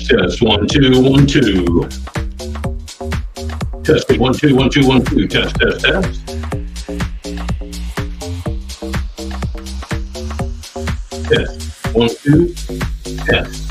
Test 1 2 1 2. Test 1 2 1 2 1 2. Test. Test 1 2. Test.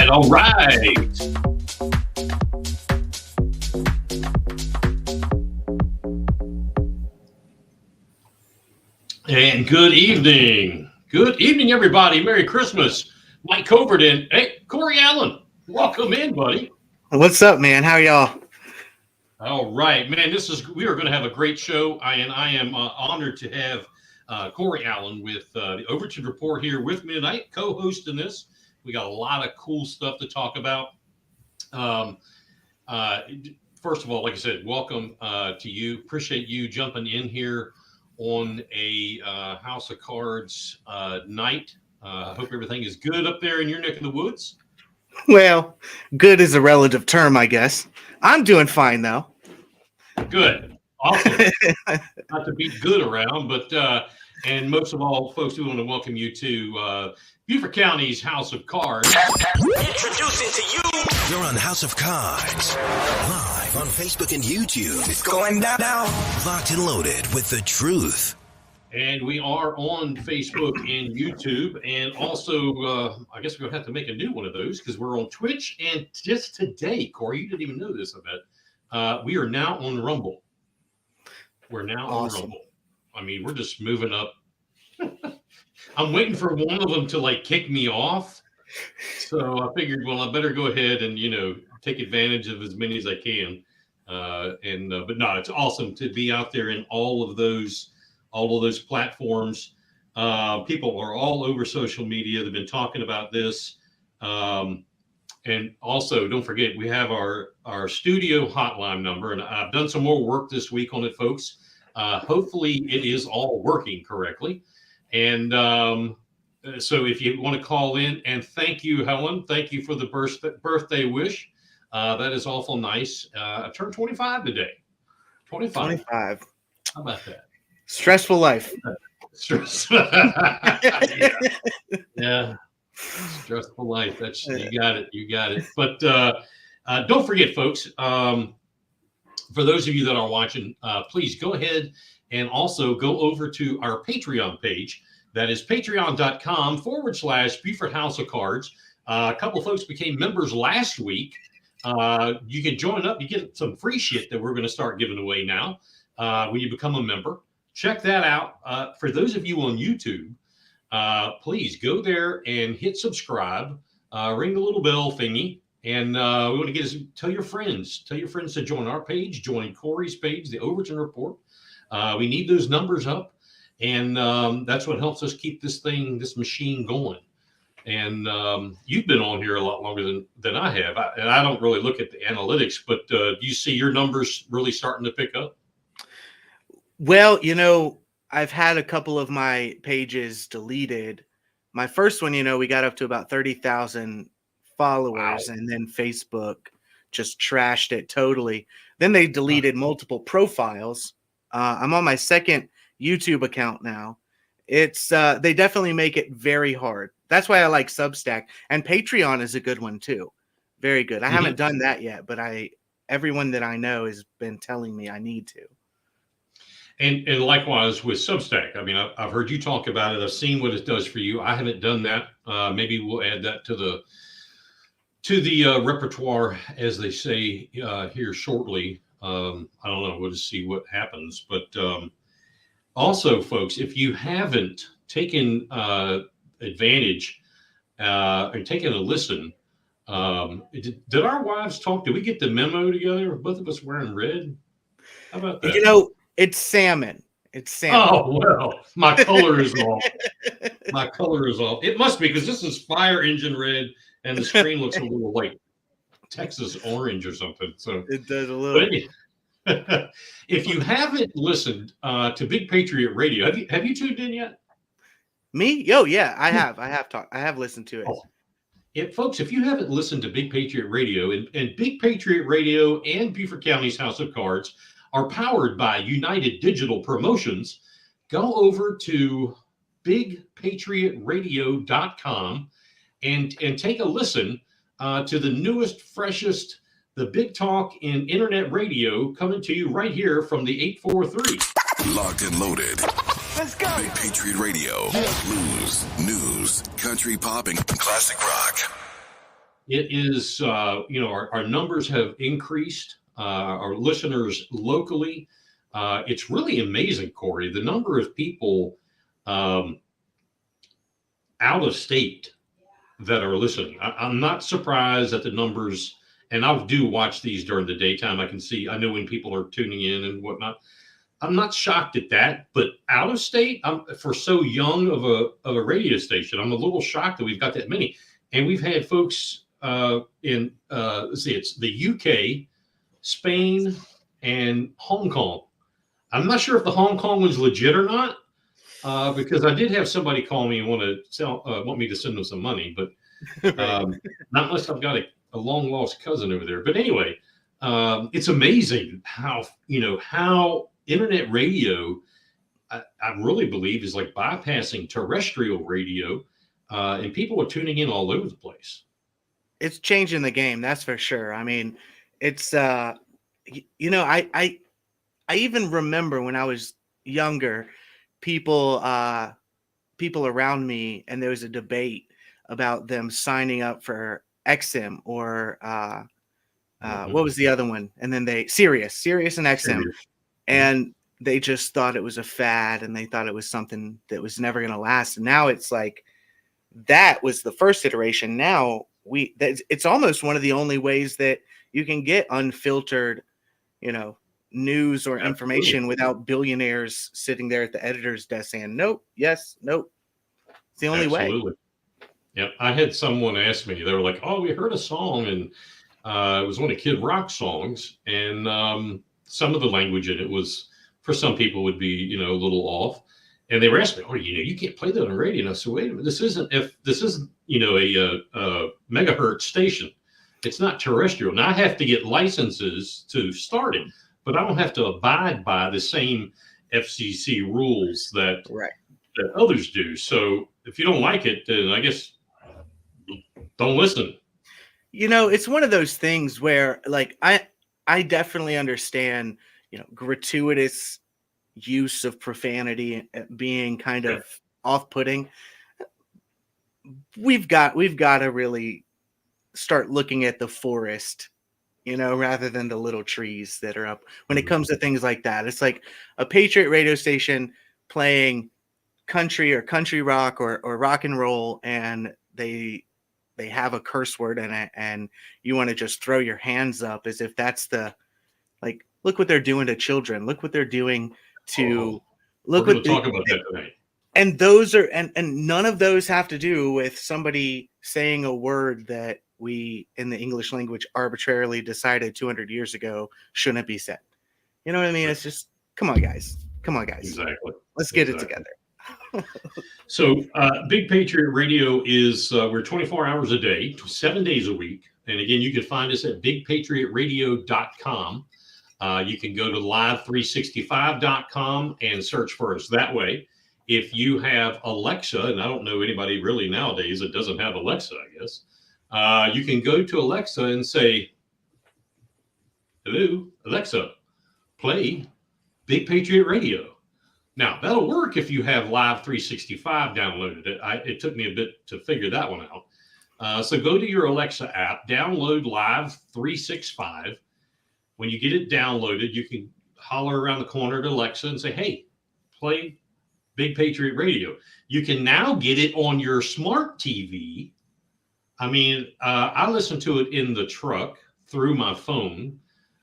All right. And good evening. Good evening, everybody. Merry Christmas. Mike Covert and hey, Corey Allen. Welcome in, buddy. What's up, man? How are y'all? All right, man. We are going to have a great show. I am honored to have Corey Allen with the Overton Report here with me tonight, co-hosting this. We got a lot of cool stuff to talk about. First of all, like I said, welcome to you. Appreciate you jumping in here on a House of Cards night. I hope everything is good up there in your neck of the woods. Well, good is a relative term, I guess. I'm doing fine, though. Good. Awesome. Not to be good around, but and most of all, folks, we want to welcome you to Beaufort County's House of Cards. Introducing to you. You're on House of Cards, live on Facebook and YouTube. It's going down. Locked and loaded with the truth. And we are on Facebook and YouTube. And also, I guess we're going to have to make a new one of those because we're on Twitch. And just today, Corey, you didn't even know this, I bet. We are now on Rumble. We're now on Rumble. I mean, we're just moving up. I'm waiting for one of them to like kick me off. So I figured, well, I better go ahead and, take advantage of as many as I can. But no, it's awesome to be out there in all of those platforms. People are all over social media. They've been talking about this. And also don't forget, we have our studio hotline number, and I've done some more work this week on it, folks. Hopefully it is all working correctly. And so if you want to call in, and thank you, Helen. Thank you for the birthday wish. That is awful nice. I turned 25 today. 25. How about that? Stressful life. Yeah. Stressful life. That's you got it. But don't forget, folks. For those of you that are watching, please go ahead and also go over to our Patreon page. That is patreon.com/Beaufort House of Cards. A couple of folks became members last week. You can join up. You get some free shit that we're going to start giving away now when you become a member. Check that out. For those of you on YouTube, please go there and hit subscribe, ring the little bell thingy, And we want to tell your friends to join our page, join Corey's page, the Overton Report. We need those numbers up, and that's what helps us keep this machine going. And you've been on here a lot longer than I have, and I don't really look at the analytics, but do you see your numbers really starting to pick up? Well, I've had a couple of my pages deleted. My first one, we got up to about 30,000 followers, Wow. and then Facebook just trashed it totally. Then they deleted multiple profiles. I'm on my second YouTube account now. It's they definitely make it very hard. That's why I like Substack, and Patreon is a good one too. Very good. I haven't done that yet, but everyone that I know has been telling me I need to. And likewise with Substack. I mean, I've heard you talk about it. I've seen what it does for you. I haven't done that. Maybe we'll add that to the repertoire, as they say here shortly. I don't know. We'll just see what happens. But also, folks, if you haven't taken advantage and taken a listen, did our wives talk? Did we get the memo together? Are both of us wearing red? How about that? It's salmon. It's salmon. Oh, well, my color is off. My color is off. It must be, because this is fire engine red, and the screen looks a little like Texas orange or something. So it does a little. If you haven't listened to Big Patriot Radio, have you tuned in yet? Me? Oh, yeah, I have. I have listened to it. Oh. Folks, if you haven't listened to Big Patriot Radio, and Big Patriot Radio and Beaufort County's House of Cards are powered by United Digital Promotions, go over to bigpatriotradio.com and take a listen to the newest, freshest, the big talk in internet radio, coming to you right here from the 843. Locked and loaded. Let's go. Big Patriot Radio. Blues, news, country pop, and classic rock. It is, our numbers have increased. Our listeners locally. It's really amazing, Corey, the number of people out of state that are listening. I'm not surprised at the numbers, and I do watch these during the daytime. I know when people are tuning in and whatnot. I'm not shocked at that, but out of state, for so young of a radio station, I'm a little shocked that we've got that many. And we've had folks in it's the UK, Spain, and Hong Kong. I'm not sure if the Hong Kong was legit or not, because I did have somebody call me and want me to send them some money, but not unless I've got a long lost cousin over there. But anyway, it's amazing how internet radio, I really believe, is like bypassing terrestrial radio, and people are tuning in all over the place. It's changing the game, that's for sure. I mean, it's I even remember when I was younger, people around me, and there was a debate about them signing up for XM or what was the other one? And then Sirius and XM. Sirius. And they just thought it was a fad, and they thought it was something that was never going to last. And now it's like, that was the first iteration. Now it's almost one of the only ways that you can get unfiltered, news or information without billionaires sitting there at the editor's desk saying, nope, yes, nope. It's the only way. Yeah. I had someone ask me, they were like, oh, we heard a song, and it was one of Kid Rock's songs. And some of the language in it was, for some people, would be, a little off. And they were asking me, oh, you can't play that on radio. And I said, wait a minute, this isn't a megahertz station. It's not terrestrial. Now I have to get licenses to start it, but I don't have to abide by the same FCC rules that others do. So if you don't like it, then I guess don't listen. It's one of those things where, like, I definitely understand, gratuitous use of profanity being kind of off-putting. We've got to really start looking at the forest, rather than the little trees that are up. When it comes to things like that, it's like a Patriot radio station playing country or country rock or rock and roll, and they they have a curse word in it, and you want to just throw your hands up as if that's the, like, look what they're doing to children. Look what they're doing to, look We're what, going to talk about that tonight. and those are, and none of those have to do with somebody saying a word that we in the English language arbitrarily decided 200 years ago shouldn't be said. You know what I mean? It's just, come on, guys. Exactly. Let's get it together. So Big Patriot Radio is, we're 24 hours a day, 7 days a week. And again, you can find us at bigpatriotradio.com. You can go to live365.com and search for us that way. If you have Alexa, and I don't know anybody really nowadays that doesn't have Alexa, I guess, you can go to Alexa and say, hello, Alexa, play Big Patriot Radio. Now, that'll work if you have Live 365 downloaded. It took me a bit to figure that one out. So go to your Alexa app, download Live 365. When you get it downloaded, you can holler around the corner to Alexa and say, hey, play Big Patriot Radio. You can now get it on your smart TV. I mean, I listen to it in the truck through my phone,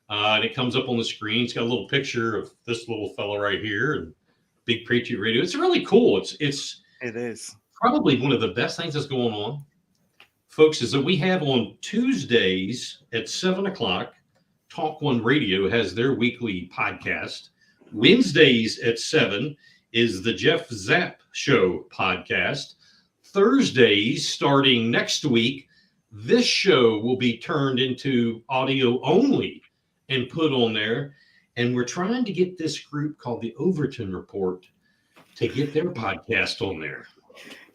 and it comes up on the screen. It's got a little picture of this little fella right here and Big Patriot Radio. It's really cool. It is probably one of the best things that's going on, folks, is that we have on Tuesdays at 7:00, Talk One Radio has their weekly podcast. Wednesdays at 7 is the Jeff Zapp Show podcast. Thursdays, starting next week, this show will be turned into audio only and put on there. And we're trying to get this group called the Overton Report to get their podcast on there.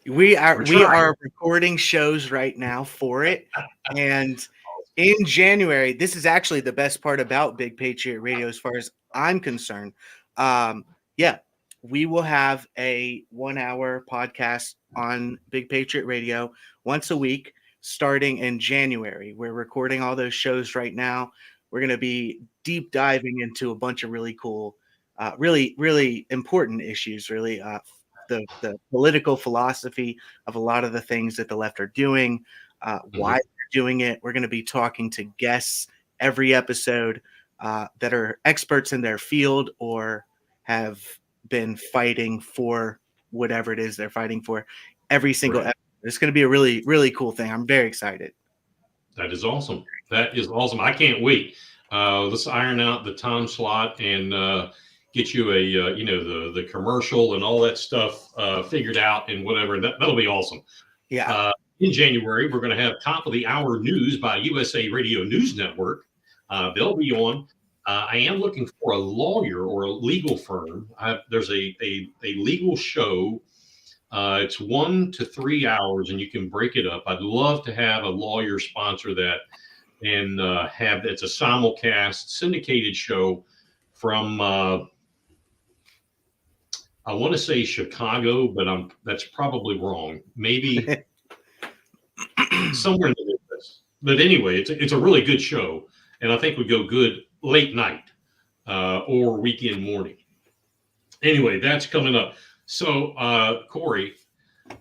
We are recording shows right now for it. And in January, this is actually the best part about Big Patriot Radio as far as I'm concerned. We will have a 1-hour podcast on Big Patriot Radio once a week starting in January. We're recording all those shows right now. We're going to be deep diving into a bunch of really cool, really, really important issues, really the political philosophy of a lot of the things that the left are doing, why they're doing it. We're going to be talking to guests every episode that are experts in their field or have been fighting for whatever it is they're fighting for every single episode. It's going to be a really, really cool thing. I'm very excited. That is awesome. That is awesome. I can't wait. Let's iron out the time slot and get you a, the commercial and all that stuff figured out and whatever. That'll be awesome. Yeah. In January, we're going to have Top of the Hour News by USA Radio News Network. They'll be on. I am looking for a lawyer or a legal firm. There's a legal show. It's 1 to 3 hours, and you can break it up. I'd love to have a lawyer sponsor that and it's a simulcast syndicated show from I want to say Chicago, but that's probably wrong. Maybe somewhere in the Midwest. But anyway, it's a really good show, and I think would go good late night or weekend morning. Anyway, that's coming up. So, Corey,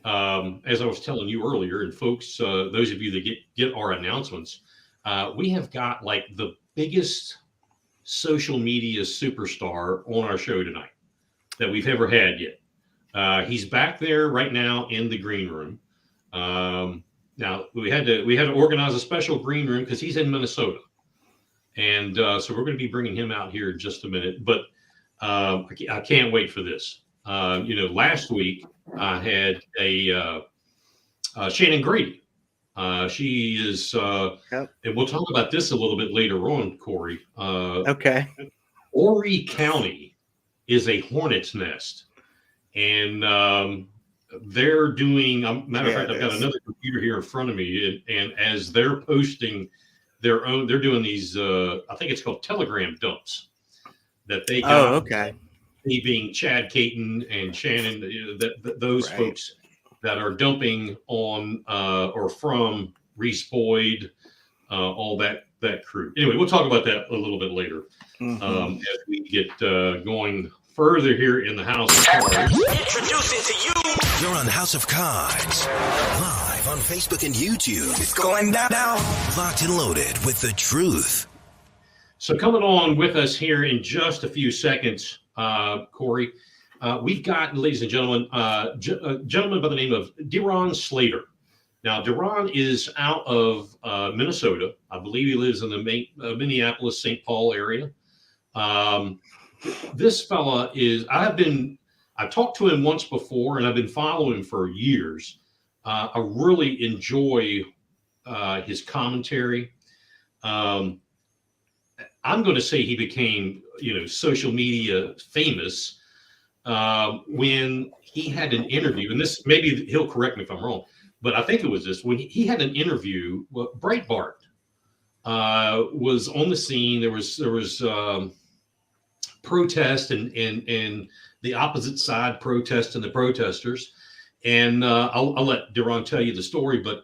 as I was telling you earlier, and folks, those of you that get our announcements, we have got like the biggest social media superstar on our show tonight that we've ever had yet. He's back there right now in the green room. Now we had to organize a special green room because he's in Minnesota, and so we're going to be bringing him out here in just a minute. But I can't wait for this. Last week I had a Shannon Grady. She is, and we'll talk about this a little bit later on, Corey. Okay. Horry County is a hornet's nest, and they're doing. Matter of fact, I've got another computer here in front of me, and as they're posting their own, they're doing these. I think it's called Telegram dumps that they got. Oh, okay. Me being Chad Caton and Shannon, those folks that are dumping on or from Reese Boyd, all that crew. Anyway, we'll talk about that a little bit later as we get going further here in the house. Introducing to you You're on House of Cards, live on Facebook and YouTube. It's going down now. Locked and loaded with the truth. So coming on with us here in just a few seconds, Corey, we've got, ladies and gentlemen, a gentleman by the name of Deron Slater. Now, Deron is out of Minnesota. I believe he lives in the Minneapolis, St. Paul area. This fella is, I've talked to him once before, and I've been following him for years. I really enjoy his commentary. I'm going to say he became, social media famous when he had an interview, and this, maybe he'll correct me if I'm wrong, but I think it was this, when he had an interview. Breitbart was on the scene. There was protest and the opposite side protest and the protesters. And I'll let Deron tell you the story, but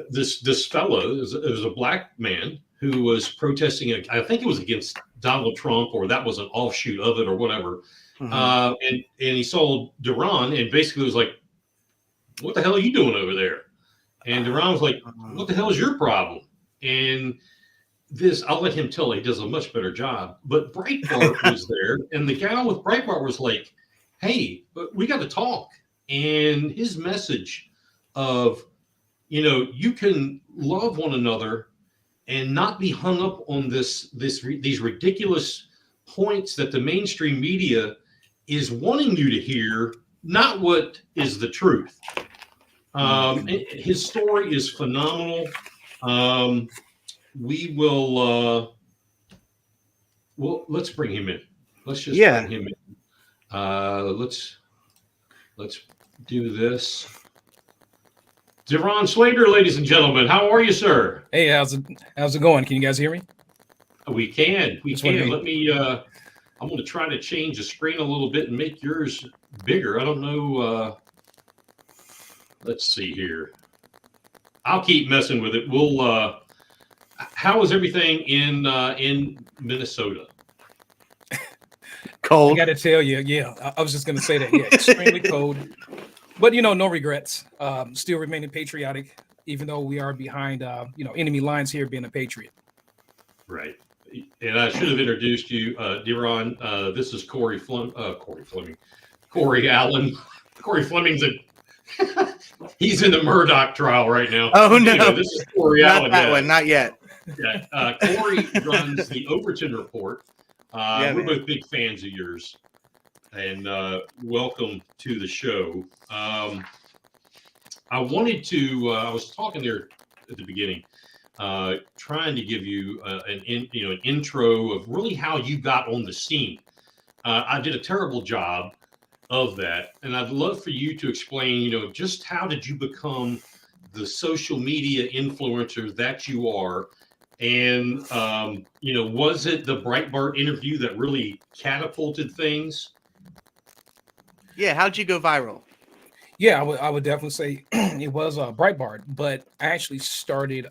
this fellow is a black man who was protesting. I think it was against Donald Trump, or that was an offshoot of it or whatever. Mm-hmm. And he saw Deron and basically was like, "What the hell are you doing over there?" And Deron was like, "What the hell is your problem?" And this, I'll let him tell. He does a much better job. But Breitbart was there, and the guy with Breitbart was like, "Hey, we got to talk." And his message of, you can love one another and not be hung up on these ridiculous points that the mainstream media is wanting you to hear, not what is the truth. His story is phenomenal. We will, let's bring him in. Let's just bring him in. Let's do this. Deron Slater, ladies and gentlemen, how are you, sir? Hey, how's it going? Can you guys hear me? We can. Let me. I'm going to try to change the screen a little bit and make yours bigger. I don't know. Let's see here. I'll keep messing with it. We'll. How is everything in Minnesota? Cold. I got to tell you, I was just going to say that. Yeah, extremely cold. But, no regrets. Still remaining patriotic, even though we are behind, enemy lines here, being a patriot. Right. And I should have introduced you, Deron. This is Corey Fleming. Corey Allen. Corey Fleming's he's in the Murdoch trial right now. Oh, no. This is Corey Allen. That one, not yet. Yeah. Corey runs the Overton Report. We're both big fans of yours. And welcome to the show. I wanted to. I was talking there at the beginning, trying to give you an intro of really how you got on the scene. I did a terrible job of that, and I'd love for you to explain. Just how did you become the social media influencer that you are? And was it the Breitbart interview that really catapulted things? Yeah, how'd you go viral? Yeah, I would definitely say it was Breitbart, but I actually started,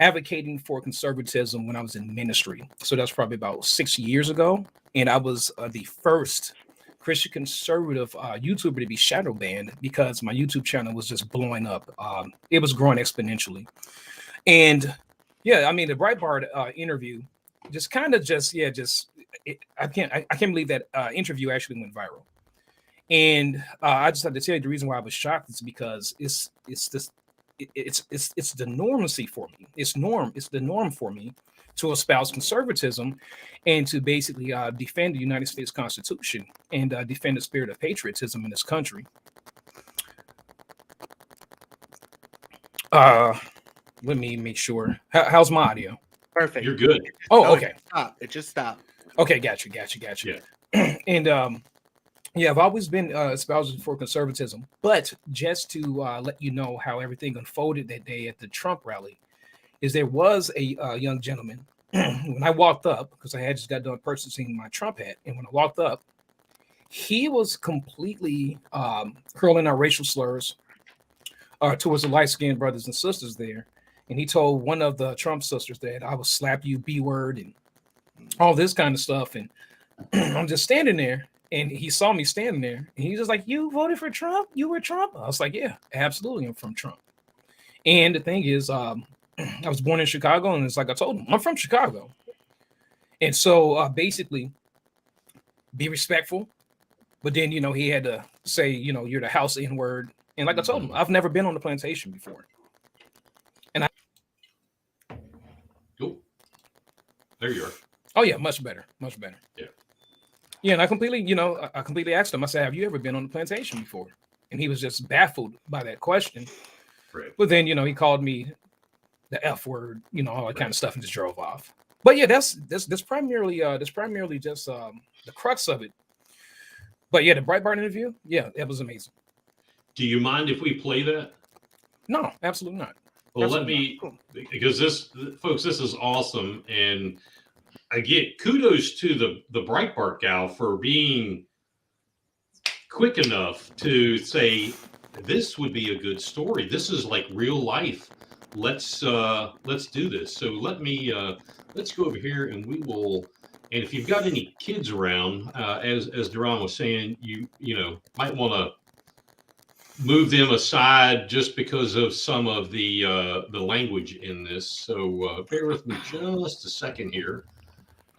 advocating for conservatism when I was in ministry. So that's probably about 6 years ago, and I was the first Christian conservative YouTuber to be shadow banned because my YouTube channel was just blowing up. It was growing exponentially, and the Breitbart interview I can't believe that interview actually went viral. And I just have to tell you the reason why I was shocked is because it's the normacy for me. It's the norm for me to espouse conservatism and to basically defend the United States Constitution and defend the spirit of patriotism in this country. Let me make sure. How's my audio? Perfect. You're good. Oh, okay. It just stopped. Okay, got you. Yeah. And I've always been espousing for conservatism, but just to let you know how everything unfolded that day at the Trump rally, is there was a young gentleman when I walked up, because I had just got done purchasing my Trump hat, and when I walked up, he was completely hurling out racial slurs towards the light-skinned brothers and sisters there, and he told one of the Trump sisters that I would slap you, B-word, and all this kind of stuff, and I'm just standing there. And he saw me standing there, and he was just like, "You voted for Trump? You were Trump?" I was like, "Yeah, absolutely, I'm from Trump." And the thing is, I was born in Chicago, and it's like I told him, I'm from Chicago. And so basically, be respectful. But then, he had to say, you're the house N word. And like I told him, I've never been on the plantation before. And Cool. There you are. oh yeah, much better, much better. Yeah. Yeah, and I completely asked him. I said, "Have you ever been on the plantation before?" And he was just baffled by that question. Right. But then, he called me the F word, all that kind of stuff, and just drove off. But yeah, that's primarily just the crux of it. But yeah, the Breitbart interview, yeah, it was amazing. Do you mind if we play that? No, absolutely not. Well, Absolutely because this is awesome. And I get kudos to the Breitbart gal for being quick enough to say, this would be a good story. This is like real life. Let's do this. So let's go over here, and we will. And if you've got any kids around, as Duran was saying, you might want to move them aside just because of some of the language in this. So bear with me just a second here.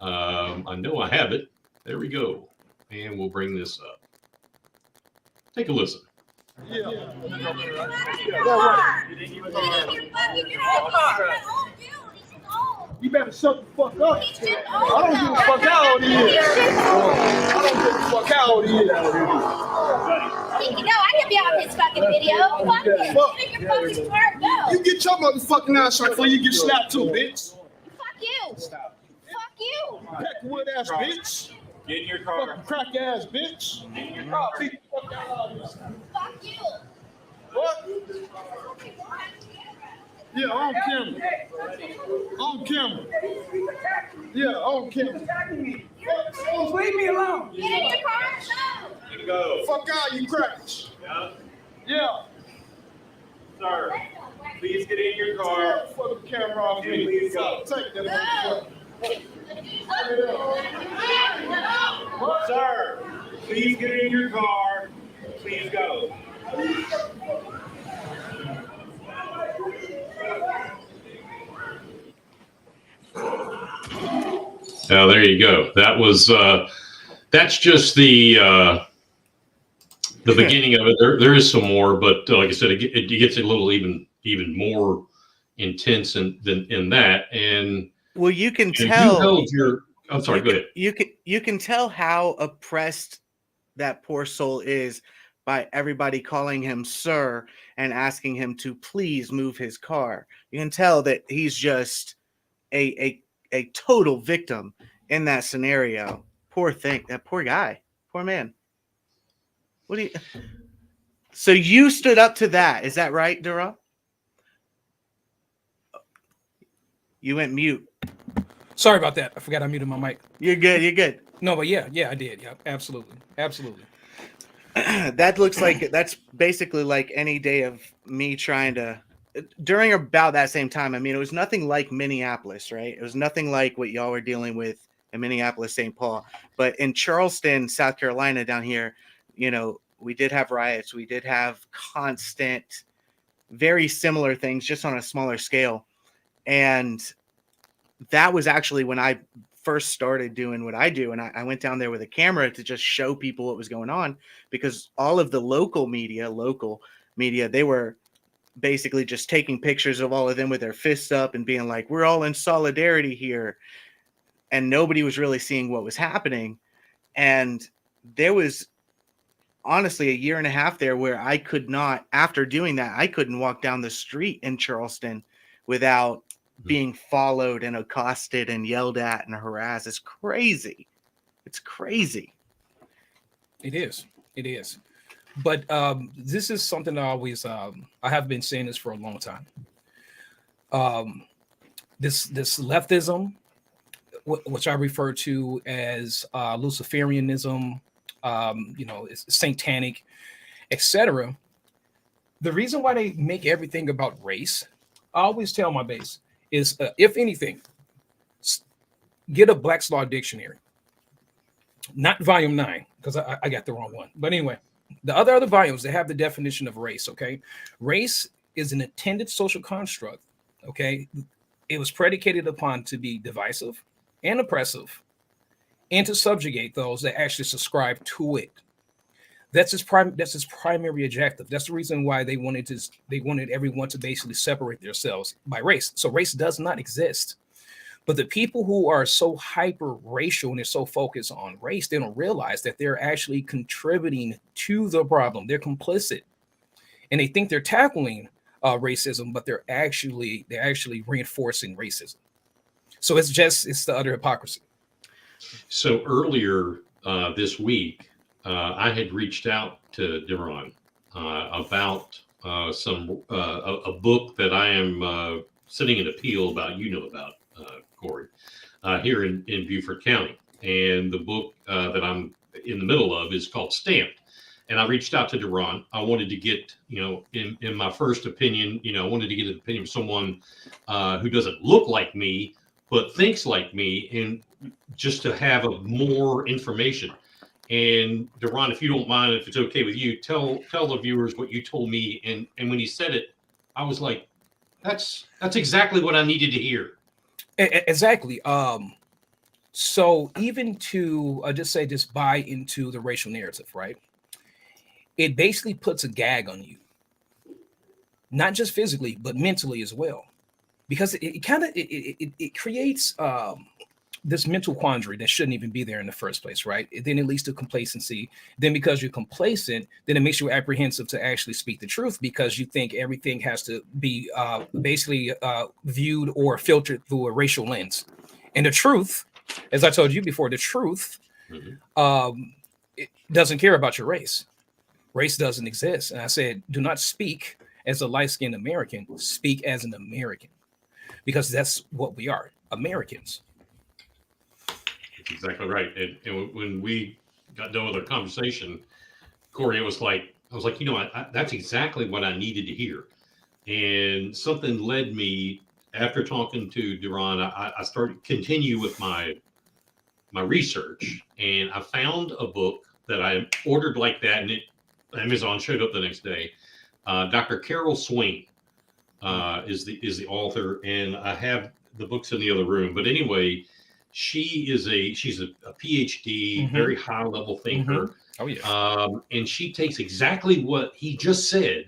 I know I have it. There we go. And we'll bring this up. Take a listen. Yeah. You better shut the fuck up. I don't give a fuck how old he is. I don't give a fuck how old he is. I can be on his fucking video. Fuck it. Make your fucking part go. You get your motherfucking ass right before you get slapped too, bitch. Fuck you. Fuck you. Packwood ass bitch. Get in your car. Fucking crack ass bitch. Get in your car. Fuck you. What? Yeah, on camera. On camera. Yeah, on camera. Leave me alone. Get in your car. Go. Fuck out, you cracks. Yeah. Yeah. Sir, please get in your car. For the camera off me. Please go. Take that. Sir, please get in your car. Please go. Oh, there you go. That was that's just the beginning of it. There is some more, but like I said, it gets a little even more intense than that. And Well, you can if you tell. held your, I'm sorry, go ahead. You can tell how oppressed that poor soul is by everybody calling him sir and asking him to please move his car. You can tell that he's just a total victim in that scenario. Poor thing, that poor guy, poor man. What do you? So you stood up to that, is that right, Dura? You went mute. Sorry about that. I forgot I muted my mic. You're good. You're good. No, but yeah, I did. Yeah, absolutely. That looks like that's basically like any day of me trying to during about that same time. I mean, it was nothing like Minneapolis, right? It was nothing like what y'all were dealing with in Minneapolis, St. Paul. But in Charleston, South Carolina, down here, we did have riots. We did have constant, very similar things, just on a smaller scale. And that was actually when I first started doing what I do. And I went down there with a camera to just show people what was going on, because all of the local media, they were basically just taking pictures of all of them with their fists up and being like, we're all in solidarity here. And nobody was really seeing what was happening. And there was honestly a year and a half there where I could not, after doing that, I couldn't walk down the street in Charleston without being followed and accosted and yelled at and harassed. It's crazy. It's crazy. It is. But this is something I always I have been saying this for a long time. This leftism, which I refer to as Luciferianism, it's satanic, etc. The reason why they make everything about race, I always tell my base, is if anything, get a Black's Law dictionary not volume 9, because I got the wrong one. But anyway, the other volumes, they have the definition of race. Okay, race is an intended social construct. Okay, it was predicated upon to be divisive and oppressive, and to subjugate those that actually subscribe to it. That's its primary objective. That's the reason why they wanted everyone to basically separate themselves by race. So race does not exist. But the people who are so hyper racial and they're so focused on race, they don't realize that they're actually contributing to the problem. They're complicit, and they think they're tackling racism, but they're actually reinforcing racism. So it's the utter hypocrisy. So earlier this week, I had reached out to Deron about a book that I am sitting an appeal about. Corey, here in Beaufort County, and the book that I'm in the middle of is called Stamped. And I reached out to Deron. I wanted to get, in my first opinion, I wanted to get an opinion of someone who doesn't look like me but thinks like me, and just to have more information. And Deron, if you don't mind, if it's okay with you, tell the viewers what you told me. And when he said it, I was like, that's exactly what I needed to hear. Exactly. So even to just buy into the racial narrative, right? It basically puts a gag on you, not just physically, but mentally as well, because it creates this mental quandary that shouldn't even be there in the first place, right? Then it leads to complacency. Then because you're complacent, then it makes you apprehensive to actually speak the truth, because you think everything has to be basically viewed or filtered through a racial lens. And the truth, as I told you before, the truth it doesn't care about your race. Race doesn't exist. And I said, do not speak as a light-skinned American, speak as an American, because that's what we are, Americans. That's exactly right. And when we got done with our conversation, Corey, I was like, that's exactly what I needed to hear. And something led me, after talking to Deron, I started continue with my research, and I found a book that I ordered like that, and Amazon showed up the next day. Dr. Carol Swain is the author, and I have the books in the other room. But anyway, she's a PhD, very high level thinker. Oh yeah. And she takes exactly what he just said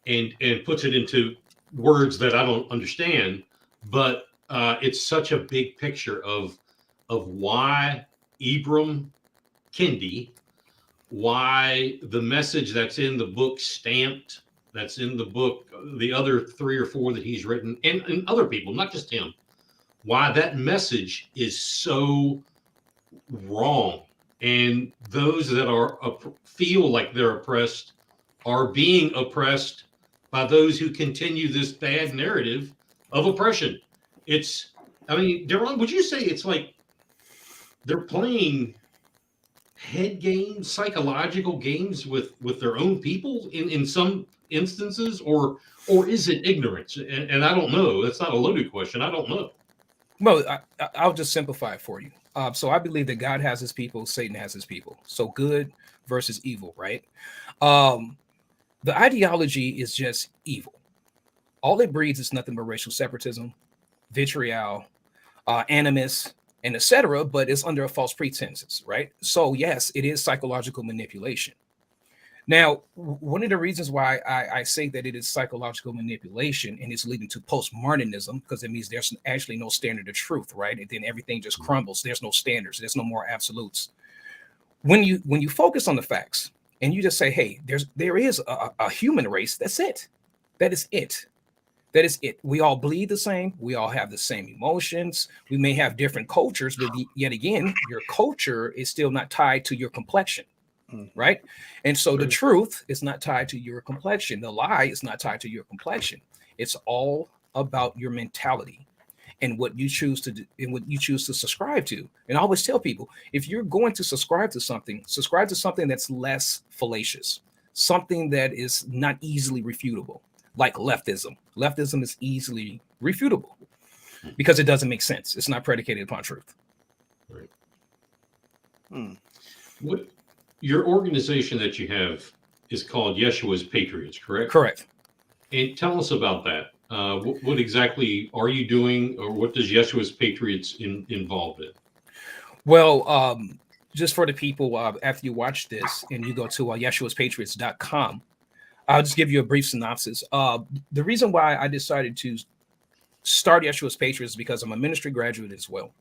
and puts it into words that I don't understand, but it's such a big picture of why Ibram Kendi, why the message that's in the book Stamped, that's in the book, the other 3 or 4 that he's written, and other people, not just him, why that message is so wrong. And those that feel like they're oppressed are being oppressed by those who continue this bad narrative of oppression. Deron, would you say it's like they're playing head games, psychological games with their own people in some instances, or is it ignorance? And I don't know. That's not a loaded question. I don't know. Well, I'll just simplify it for you. So I believe that God has his people, Satan has his people. So good versus evil, right? The ideology is just evil. All it breeds is nothing but racial separatism, vitriol, animus, and etc., but it's under a false pretenses, right? So yes, it is psychological manipulation. Now, one of the reasons why I say that it is psychological manipulation and it's leading to postmodernism, because it means there's actually no standard of truth, right? And then everything just crumbles. There's no standards. There's no more absolutes. When you focus on the facts and you just say, hey, there is a human race, that's it. That is it. That is it. We all bleed the same. We all have the same emotions. We may have different cultures, but yet again, your culture is still not tied to your complexion, right? And so the truth is not tied to your complexion. The lie is not tied to your complexion. It's all about your mentality and what you choose to do and what you choose to subscribe to. And I always tell people, if you're going to subscribe to something that's less fallacious, something that is not easily refutable. Like leftism. Leftism is easily refutable because it doesn't make sense. It's not predicated upon truth. Right. Hmm. What your organization that you have is called Yeshua's Patriots, correct? Correct. And tell us about that. What exactly are you doing, or what does Yeshua's Patriots involved in? Well, just for the people, after you watch this and you go to yeshuaspatriots.com, I'll just give you a brief synopsis. The reason why I decided to start Yeshua's Patriots is because I'm a ministry graduate as well.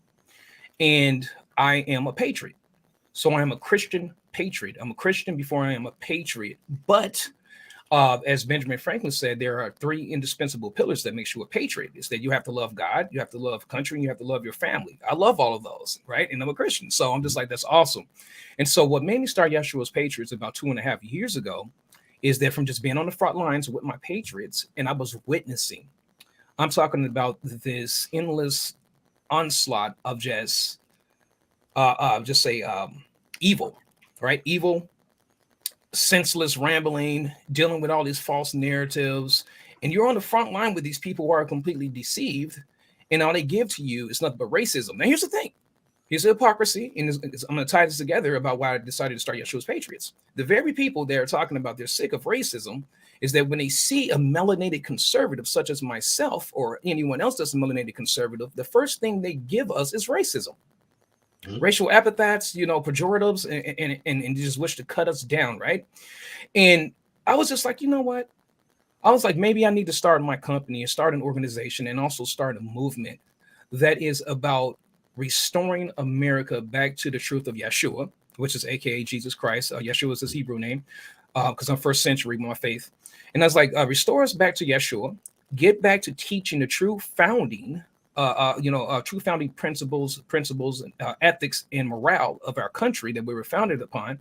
And I am a patriot. So I am a Christian patriot. I'm a Christian before I am a patriot. But as Benjamin Franklin said, there are three indispensable pillars that make you a patriot. It's that you have to love God, you have to love country, and you have to love your family. I love all of those, right? And I'm a Christian. So I'm just like, that's awesome. And so what made me start Yeshua's Patriots about 2.5 years ago is that from just being on the front lines with my patriots, and I was witnessing, I'm talking about this endless onslaught of just evil, right? Evil, senseless rambling, dealing with all these false narratives. And you're on the front line with these people who are completely deceived, and all they give to you is nothing but racism. Now, here's the thing. Here's the hypocrisy, and I'm going to tie this together about why I decided to start Yeshua's Patriots. The very people that are talking about they're sick of racism is that when they see a melanated conservative such as myself or anyone else that's a melanated conservative, the first thing they give us is racism. Racial epithets, pejoratives, and just wish to cut us down, right? And I was just like, you know what? I was like, maybe I need to start my company and start an organization and also start a movement that is about restoring America back to the truth of Yeshua, which is AKA Jesus Christ. Yeshua is his Hebrew name because I'm first century, my faith. And I was like, restore us back to Yeshua, get back to teaching the true founding true founding principles, ethics, and morale of our country that we were founded upon.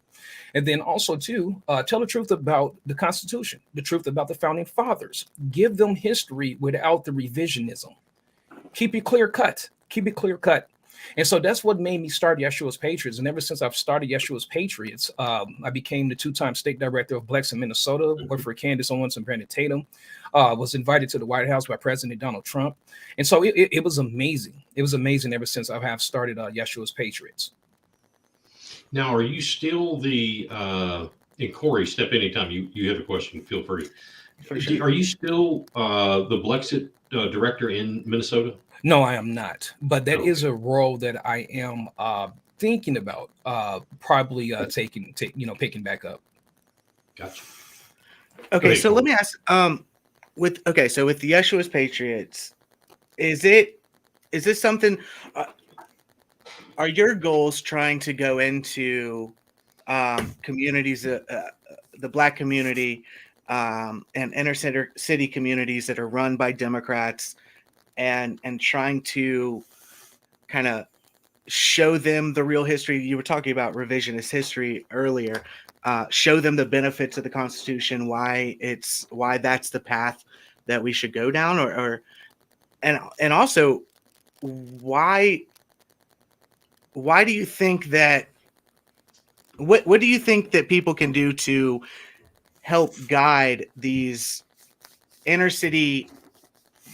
And then also, too, tell the truth about the Constitution, the truth about the founding fathers. Give them history without the revisionism. Keep it clear cut. Keep it clear cut. And so that's what made me start Yeshua's Patriots. And ever since I've started Yeshua's Patriots, I became the 2-time state director of Blacks in Minnesota, worked for Candace Owens and Brandon Tatum, was invited to the White House by President Donald Trump. And so it was amazing. It was amazing ever since I have started Yeshua's Patriots. Now, are you still the, and Corey, step anytime you have a question, feel free. Sure. Are you still the Blexit director in Minnesota? No, I am not. But that is a role that I am thinking about probably picking back up. Gotcha. Okay, so let me ask, with the Yeshua's Patriots, is this something, are your goals trying to go into communities, the Black community and inner city communities that are run by Democrats, and trying to kind of show them the real history? You were talking about revisionist history earlier. Show them the benefits of the Constitution, why that's the path that we should go down, and also why do you think that what do you think that people can do to help guide these inner city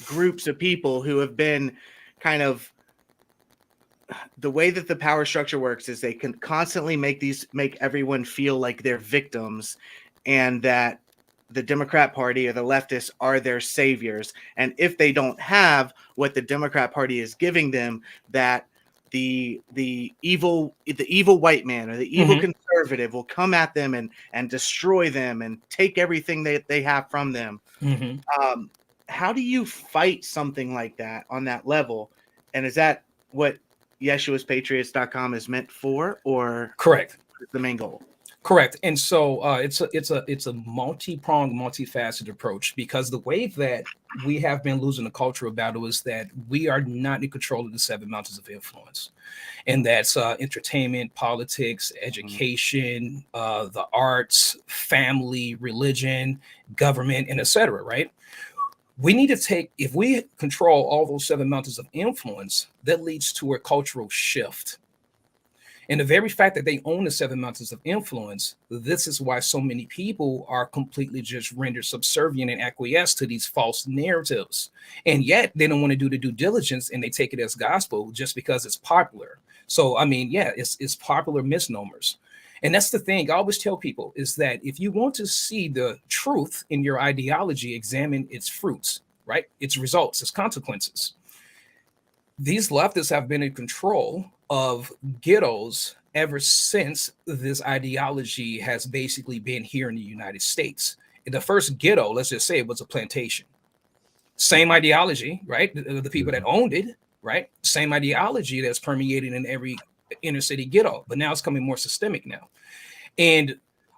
groups of people who have been kind of, the way that the power structure works is they can constantly make everyone feel like they're victims, and that the Democrat Party or the leftists are their saviors. And if they don't have what the Democrat Party is giving them, that the evil white man or the evil conservative will come at them and destroy them and take everything that they have from them. How do you fight something like that on that level? And is that what YeshuasPatriots.com is meant for, or correct, the main goal? Correct. And so it's a multi-pronged, multifaceted approach, because the way that we have been losing the cultural battle is that we are not in control of the 7 mountains of influence. And that's entertainment, politics, education, the arts, family, religion, government, and etc. Right? We need to if we control all those 7 mountains of influence, that leads to a cultural shift. And the very fact that they own the 7 mountains of influence, this is why so many people are completely just rendered subservient and acquiesce to these false narratives. And yet they don't want to do the due diligence, and they take it as gospel just because it's popular. So I mean, yeah, it's popular misnomers. And that's the thing I always tell people is that if you want to see the truth in your ideology, examine its fruits, right? Its results, its consequences. These leftists have been in control of ghettos ever since this ideology has basically been here in the United States. The first ghetto, let's just say, it was a plantation. Same ideology, right? The people that owned it, right? Same ideology that's permeated in every inner city ghetto, but now it's coming more systemic now. And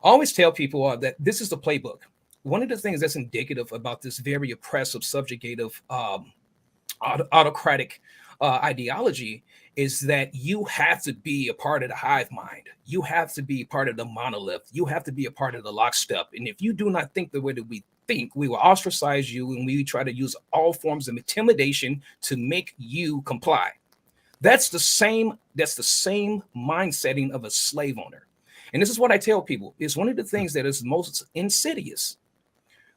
I always tell people that this is the playbook. One of the things that's indicative about this very oppressive, subjugative, autocratic ideology is that you have to be a part of the hive mind. You have to be part of the monolith. You have to be a part of the lockstep. And if you do not think the way that we think, we will ostracize you, and we try to use all forms of intimidation to make you comply. That's the same mindsetting of a slave owner. And this is what I tell people. It's one of the things that is most insidious,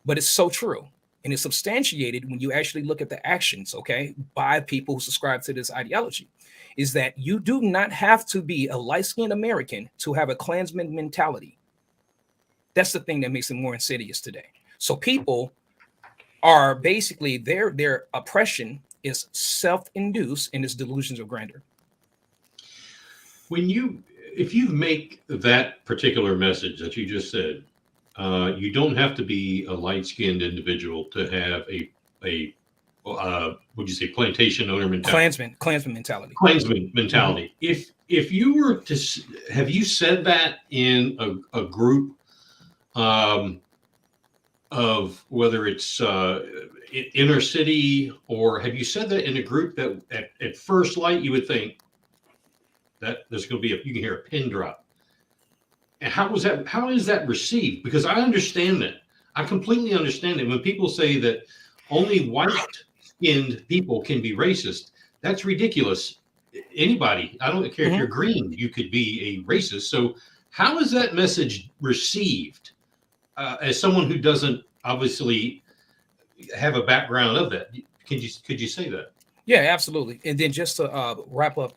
but it's so true. And it's substantiated when you actually look at the actions, okay, by people who subscribe to this ideology, is that you do not have to be a light-skinned American to have a Klansman mentality. That's the thing that makes it more insidious today. So people are basically, their oppression is self-induced in its delusions of grandeur. If you make that particular message that you just said, you don't have to be a light-skinned individual to have would you say plantation owner mentality? Klansman mentality. Klansman mentality. Mm-hmm. If you were to, have you said that in a group of whether it's inner city, or have you said that in a group that at first light you would think that there's going to be you can hear a pin drop? And how is that received? Because I understand that. I completely understand it. When people say that only white-skinned people can be racist, that's ridiculous. Anybody, I don't care if you're green, you could be a racist. So how is that message received as someone who doesn't obviously have a background of that? Could you say that? Yeah, absolutely. And then just to wrap up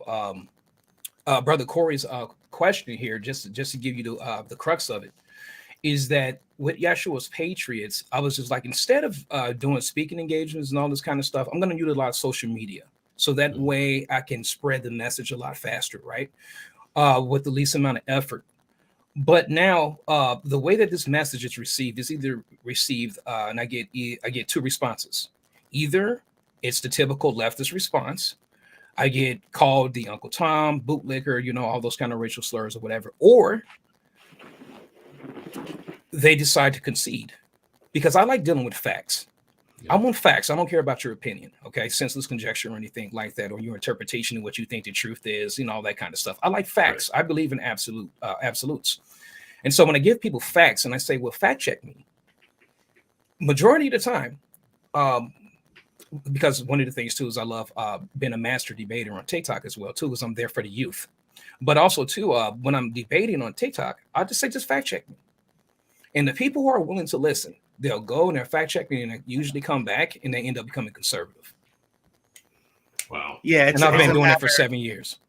Brother Corey's question here, just to give you the crux of it, is that with Yeshua's Patriots, I was just like, instead of doing speaking engagements and all this kind of stuff, I'm going to utilize social media. So that way I can spread the message a lot faster, right? With the least amount of effort. But now the way that this message is received is either received, and I get two responses. Either it's the typical leftist response. I get called the Uncle Tom, bootlicker, all those kind of racial slurs or whatever. Or they decide to concede, because I like dealing with facts. Yeah. I want facts. I don't care about your opinion, okay? Senseless conjecture or anything like that, or your interpretation of what you think the truth is, all that kind of stuff. I like facts. Right. I believe in absolutes. And so when I give people facts and I say, well, fact check me, majority of the time, because one of the things too is I love being a master debater on TikTok as well too, is I'm there for the youth. But also too, when I'm debating on TikTok, I just say, just fact check me. And the people who are willing to listen, they'll go and they'll fact check me, and they usually come back and they end up becoming conservative. Wow. Yeah. And I've been doing it for 7 years.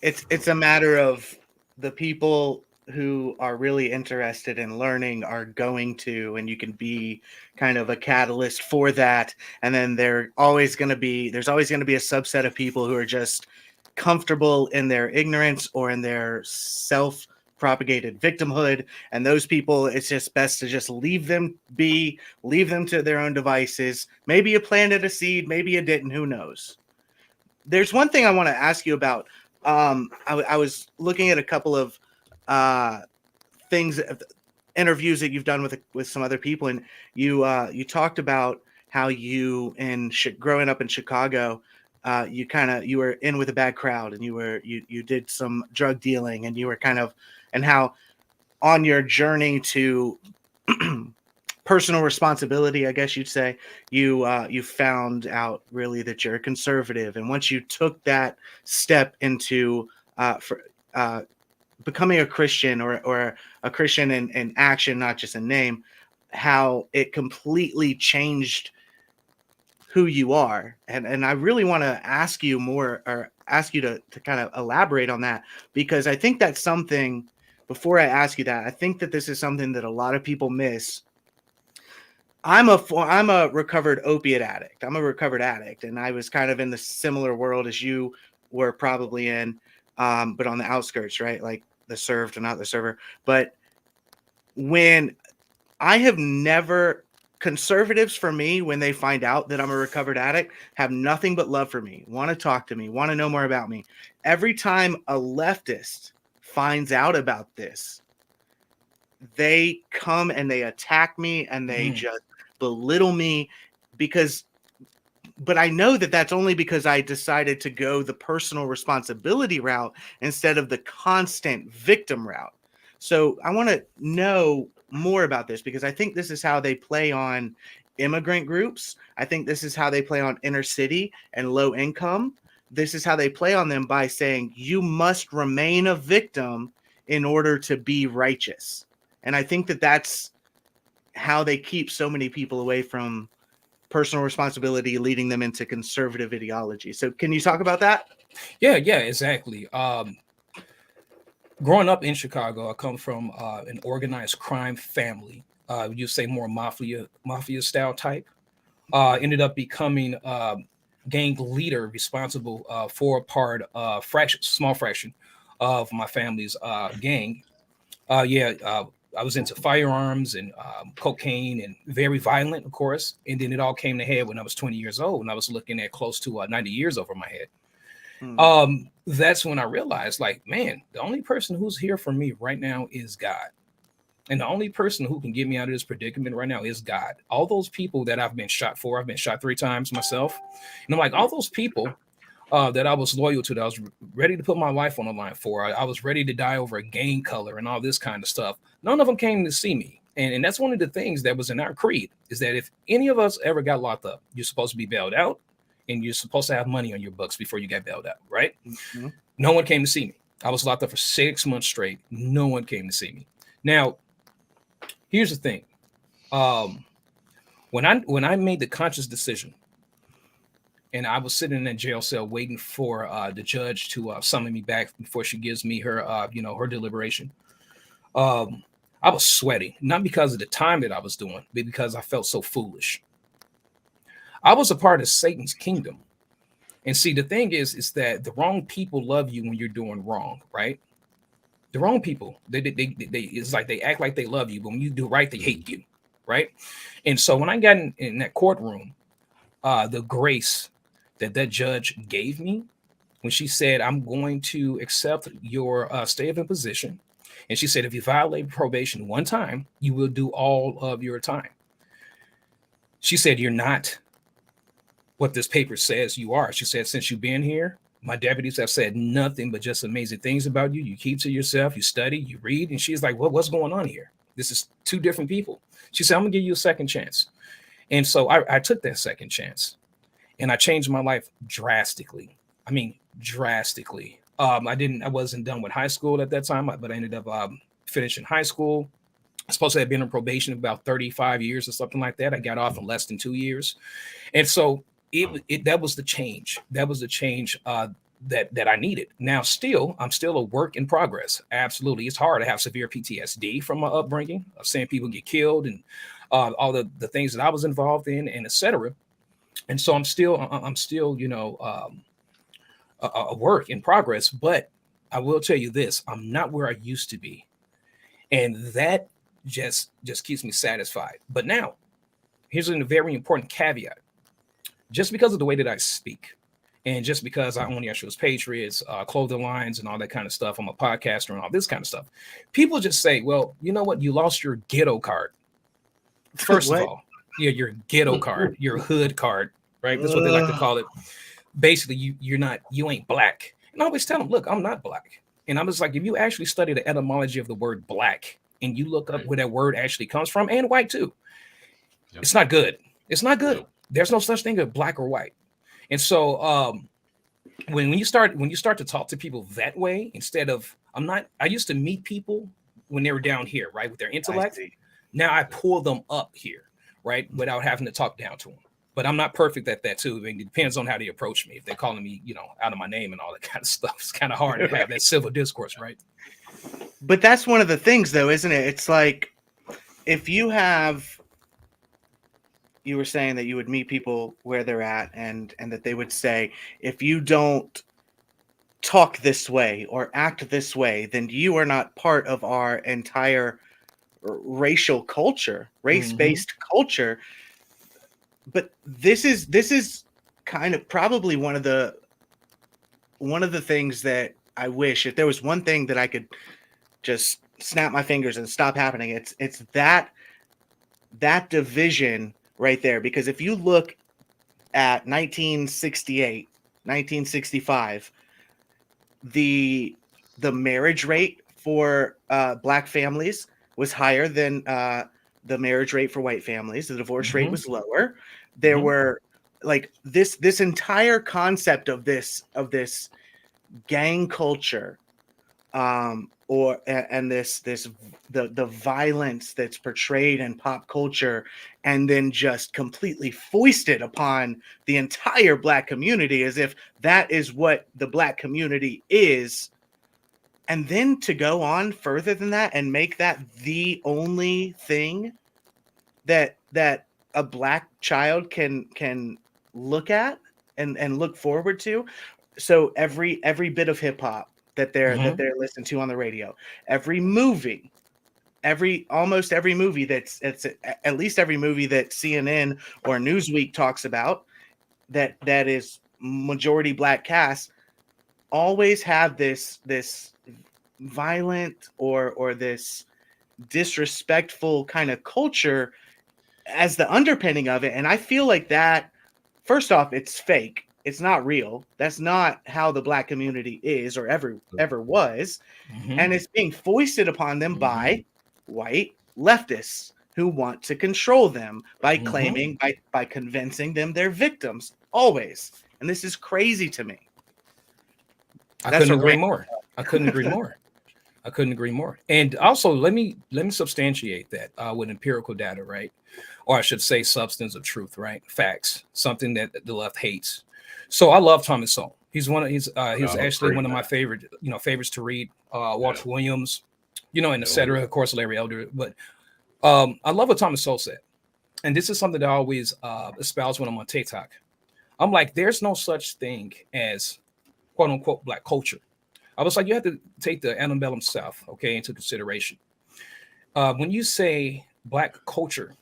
It's a matter of the people who are really interested in learning are going to, and you can be kind of a catalyst for that. And then there's always going to be a subset of people who are just comfortable in their ignorance or in their self-propagated victimhood. And those people, it's just best to just leave them be, leave them to their own devices. Maybe you planted a seed, maybe you didn't, who knows? There's one thing I want to ask you about. I was looking at a couple of interviews that you've done with some other people, and you talked about how you growing up in Chicago, you were in with a bad crowd, and you did some drug dealing, and you were and how on your journey to personal responsibility, I guess you'd say, you found out really that you're a conservative, and once you took that step into becoming a Christian or a Christian in action, not just a name, how it completely changed who you are. And I really want to ask you more, or ask you to kind of elaborate on that, because I think that's something, before I ask you that, I think that this is something that a lot of people miss. I'm a recovered opiate addict. I'm a recovered addict, and I was kind of in the similar world as you were probably in, but on the outskirts, right? Like the served and not the server. But when I have never, conservatives for me, when they find out that I'm a recovered addict, have nothing but love for me, want to talk to me, want to know more about me. Every time a leftist finds out about this, they come and they attack me and they just belittle me, but I know that that's only because I decided to go the personal responsibility route instead of the constant victim route. So I want to know more about this, because I think this is how they play on immigrant groups. I think this is how they play on inner city and low income. This is how they play on them, by saying you must remain a victim in order to be righteous. And I think that that's how they keep so many people away from personal responsibility, leading them into conservative ideology. So can you talk about that? Yeah, exactly. Growing up in Chicago, I come from an organized crime family. You say more mafia style type. Ended up becoming gang leader, responsible for a part, small fraction of my family's gang. I was into firearms and cocaine, and very violent, of course. And then it all came to head when I was 20 years old, and I was looking at close to 90 years over my head. That's when I realized, like, man, the only person who's here for me right now is God. And the only person who can get me out of this predicament right now is God. All those people that I've been shot for, I've been shot 3 times myself. And I'm like, all those people that I was loyal to, that I was ready to put my life on the line for, I was ready to die over a gang color and all this kind of stuff. None of them came to see me. And that's one of the things that was in our creed, is that if any of us ever got locked up, you're supposed to be bailed out, and you're supposed to have money on your books before you get bailed out, right? Mm-hmm. No one came to see me. I was locked up for 6 months straight. No one came to see me. Now, here's the thing. When I made the conscious decision, and I was sitting in a jail cell waiting for the judge to summon me back before she gives me her, her deliberation, I was sweating, not because of the time that I was doing, but because I felt so foolish. I was a part of Satan's kingdom. And see, the thing is that the wrong people love you when you're doing wrong, right? The wrong people, they it's like they act like they love you, but when you do right, they hate you, right? And so when I got in that courtroom, the grace that judge gave me, when she said, I'm going to accept your stay of imposition, and she said, if you violate probation one time, you will do all of your time. She said, you're not what this paper says you are. She said, since you've been here, my deputies have said nothing but just amazing things about you. You keep to yourself, you study, you read. And she's like, what's going on here? This is 2 different people. She said, I'm gonna give you a second chance. And so I took that second chance, and I changed my life drastically. I mean, drastically. I wasn't done with high school at that time, but I ended up finishing high school. I was supposed to have been on probation about 35 years or something like that. I got off in less than 2 years. And so that was the change. That was the change that I needed. Now, I'm still a work in progress. Absolutely. It's hard to have severe PTSD from my upbringing, of seeing people get killed and all the things that I was involved in, and et cetera. And so I'm still, a work in progress, but I will tell you this, I'm not where I used to be. And that just keeps me satisfied. But now, here's a very important caveat. Just because of the way that I speak, and just because I own Yeshua's Patriots, clothing lines, and all that kind of stuff, I'm a podcaster and all this kind of stuff, people just say, well, you know what? You lost your ghetto card. First of all, your ghetto card, your hood card, right? That's what they like to call it. Basically, you ain't black. And I always tell them, look, I'm not black. And I'm just like, if you actually study the etymology of the word black, and you look up where that word actually comes from, and white too, it's not good. It's not good. There's no such thing as black or white. And so when you start to talk to people that way, instead of, I used to meet people when they were down here, right, with their intellect. Now I pull them up here, right, without having to talk down to them. but I'm not perfect at that too. I mean, it depends on how they approach me. If they're calling me, out of my name and all that kind of stuff, it's kind of hard to have that civil discourse, right? But that's one of the things, though, isn't it? It's like if you were saying that you would meet people where they're at, and that they would say, if you don't talk this way or act this way, then you are not part of our entire racial culture, race-based culture. But this is kind of probably one of the things that I wish, if there was one thing that I could just snap my fingers and stop happening, it's that division right there. Because if you look at 1968, 1965, the marriage rate for black families was higher than the marriage rate for white families. The divorce rate was lower. There were like this entire concept of this gang culture, the violence that's portrayed in pop culture, and then just completely foisted upon the entire black community as if that is what the black community is. And then to go on further than that and make that the only thing that a black child can look at and look forward to. So every bit of hip hop that they're listening to on the radio, every movie, almost every movie that's at least every movie that CNN or Newsweek talks about that is majority black cast, always have this violent or this disrespectful kind of culture as the underpinning of it. And I feel like that, first off, it's fake. It's not real. That's not how the black community is or ever was. And it's being foisted upon them by white leftists who want to control them by claiming, by convincing them they're victims always. And this is crazy to me. I couldn't agree more. And also, let me substantiate that with empirical data, right? Or I should say substance of truth, right? Facts, something that the left hates. So I love Thomas Sowell. He's actually one of my favorites to read. Walter Williams, and et cetera. Of course, Larry Elder. But I love what Thomas Sowell said. And this is something that I always espouse when I'm on TikTok. I'm like, there's no such thing as quote unquote black culture. I was like, you have to take the antebellum South, into consideration. When you say black culture,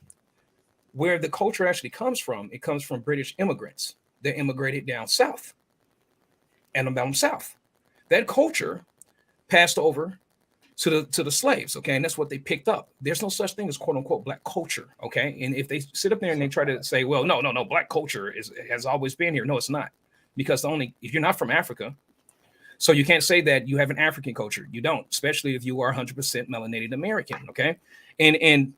where the culture actually comes from, it comes from British immigrants. They immigrated down south, antebellum South. That culture passed over to the slaves, and that's what they picked up. There's no such thing as quote unquote black culture, And if they sit up there and they try to say, well, no, black culture has always been here. No, it's not, because if you're not from Africa. So you can't say that you have an African culture. You don't, especially if you are 100% melanated American, And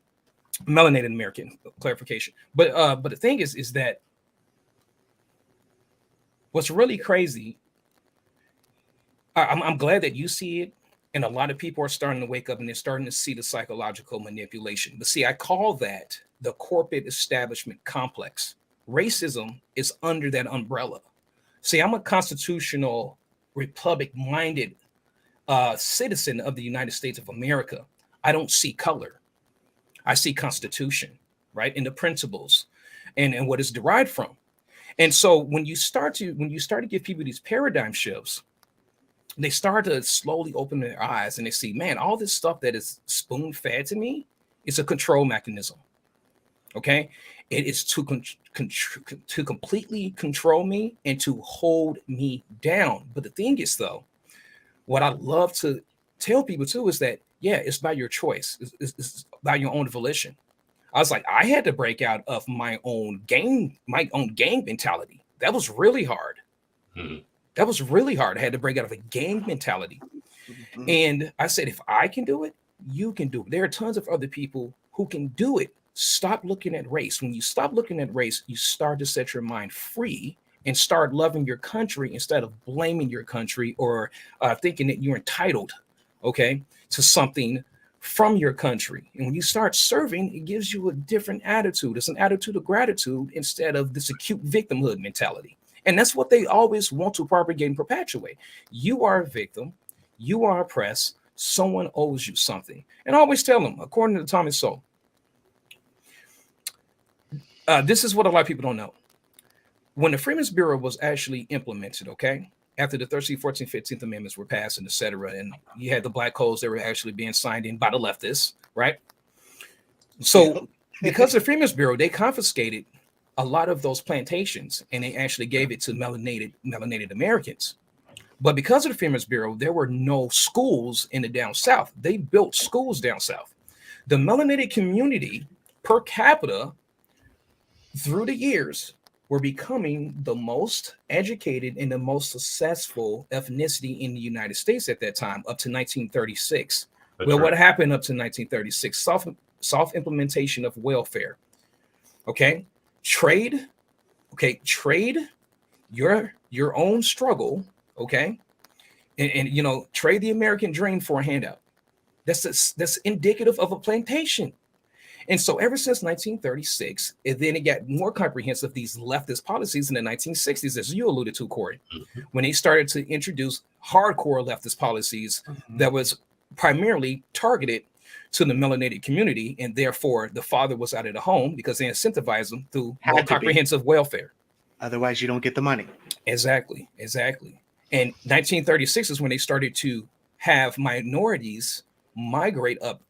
melanated American, clarification. But the thing is that what's really crazy, I'm glad that you see it, and a lot of people are starting to wake up and they're starting to see the psychological manipulation. But see, I call that the corporate establishment complex. Racism is under that umbrella. See, I'm a constitutional republic-minded citizen of the United States of America. I don't see color. I see Constitution, right? And the principles and what it's derived from. And so when you start to give people these paradigm shifts, they start to slowly open their eyes and they see, man, all this stuff that is spoon-fed to me is a control mechanism. It is to completely control me and to hold me down. But the thing is, though, what I love to tell people too is that, it's by your choice. It's by your own volition. I was like, I had to break out of my own gang mentality. That was really hard. That was really hard. I had to break out of a gang mentality. And I said, if I can do it, you can do it. There are tons of other people who can do it. Stop looking at race. When you stop looking at race, you start to set your mind free and start loving your country instead of blaming your country or thinking that you're entitled, to something from your country. And when you start serving, it gives you a different attitude. It's an attitude of gratitude instead of this acute victimhood mentality. And that's what they always want to propagate and perpetuate. You are a victim, you are oppressed, someone owes you something. And I always tell them, according to Thomas Sowell, this is what a lot of people don't know. When the Freedmen's Bureau was actually implemented, okay, after the 13th, 14th, 15th Amendments were passed and et cetera, and you had the black codes that were actually being signed in by the leftists, right? So because the Freedmen's Bureau, they confiscated a lot of those plantations and they actually gave it to melanated Americans. But because of the Freedmen's Bureau, there were no schools in the down South. They built schools down South. The melanated community per capita through the years were becoming the most educated and the most successful ethnicity in the United States at that time, up to 1936. What happened up to 1936? Soft implementation of welfare. Okay, trade. Okay, trade your own struggle. Okay, and you know, trade the American dream for a handout. That's indicative of a plantation. And so ever since 1936, and then it got more comprehensive, these leftist policies in the 1960s, as you alluded to, Corey, when they started to introduce hardcore leftist policies that was primarily targeted to the melanated community, and therefore the father was out of the home because they incentivized them through more comprehensive welfare. Otherwise, you don't get the money. Exactly. And 1936 is when they started to have minorities migrate up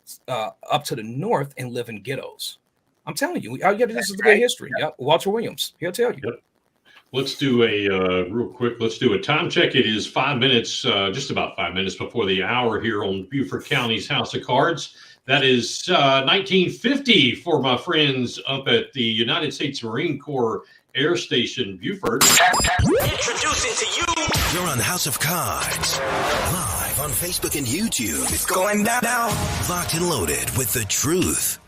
to the north and live in ghettos. I'm telling you, this is a good history. Yep. Walter Williams, he'll tell you. Yep. Let's do a real quick. Let's do a time check. It is 5 minutes, just about 5 minutes before the hour here on Beaufort County's House of Cards. That is 1950 for my friends up at the United States Marine Corps Air Station, Beaufort. Introducing to you. You're on House of Cards, live on Facebook and YouTube. It's going down. Locked and loaded with the truth.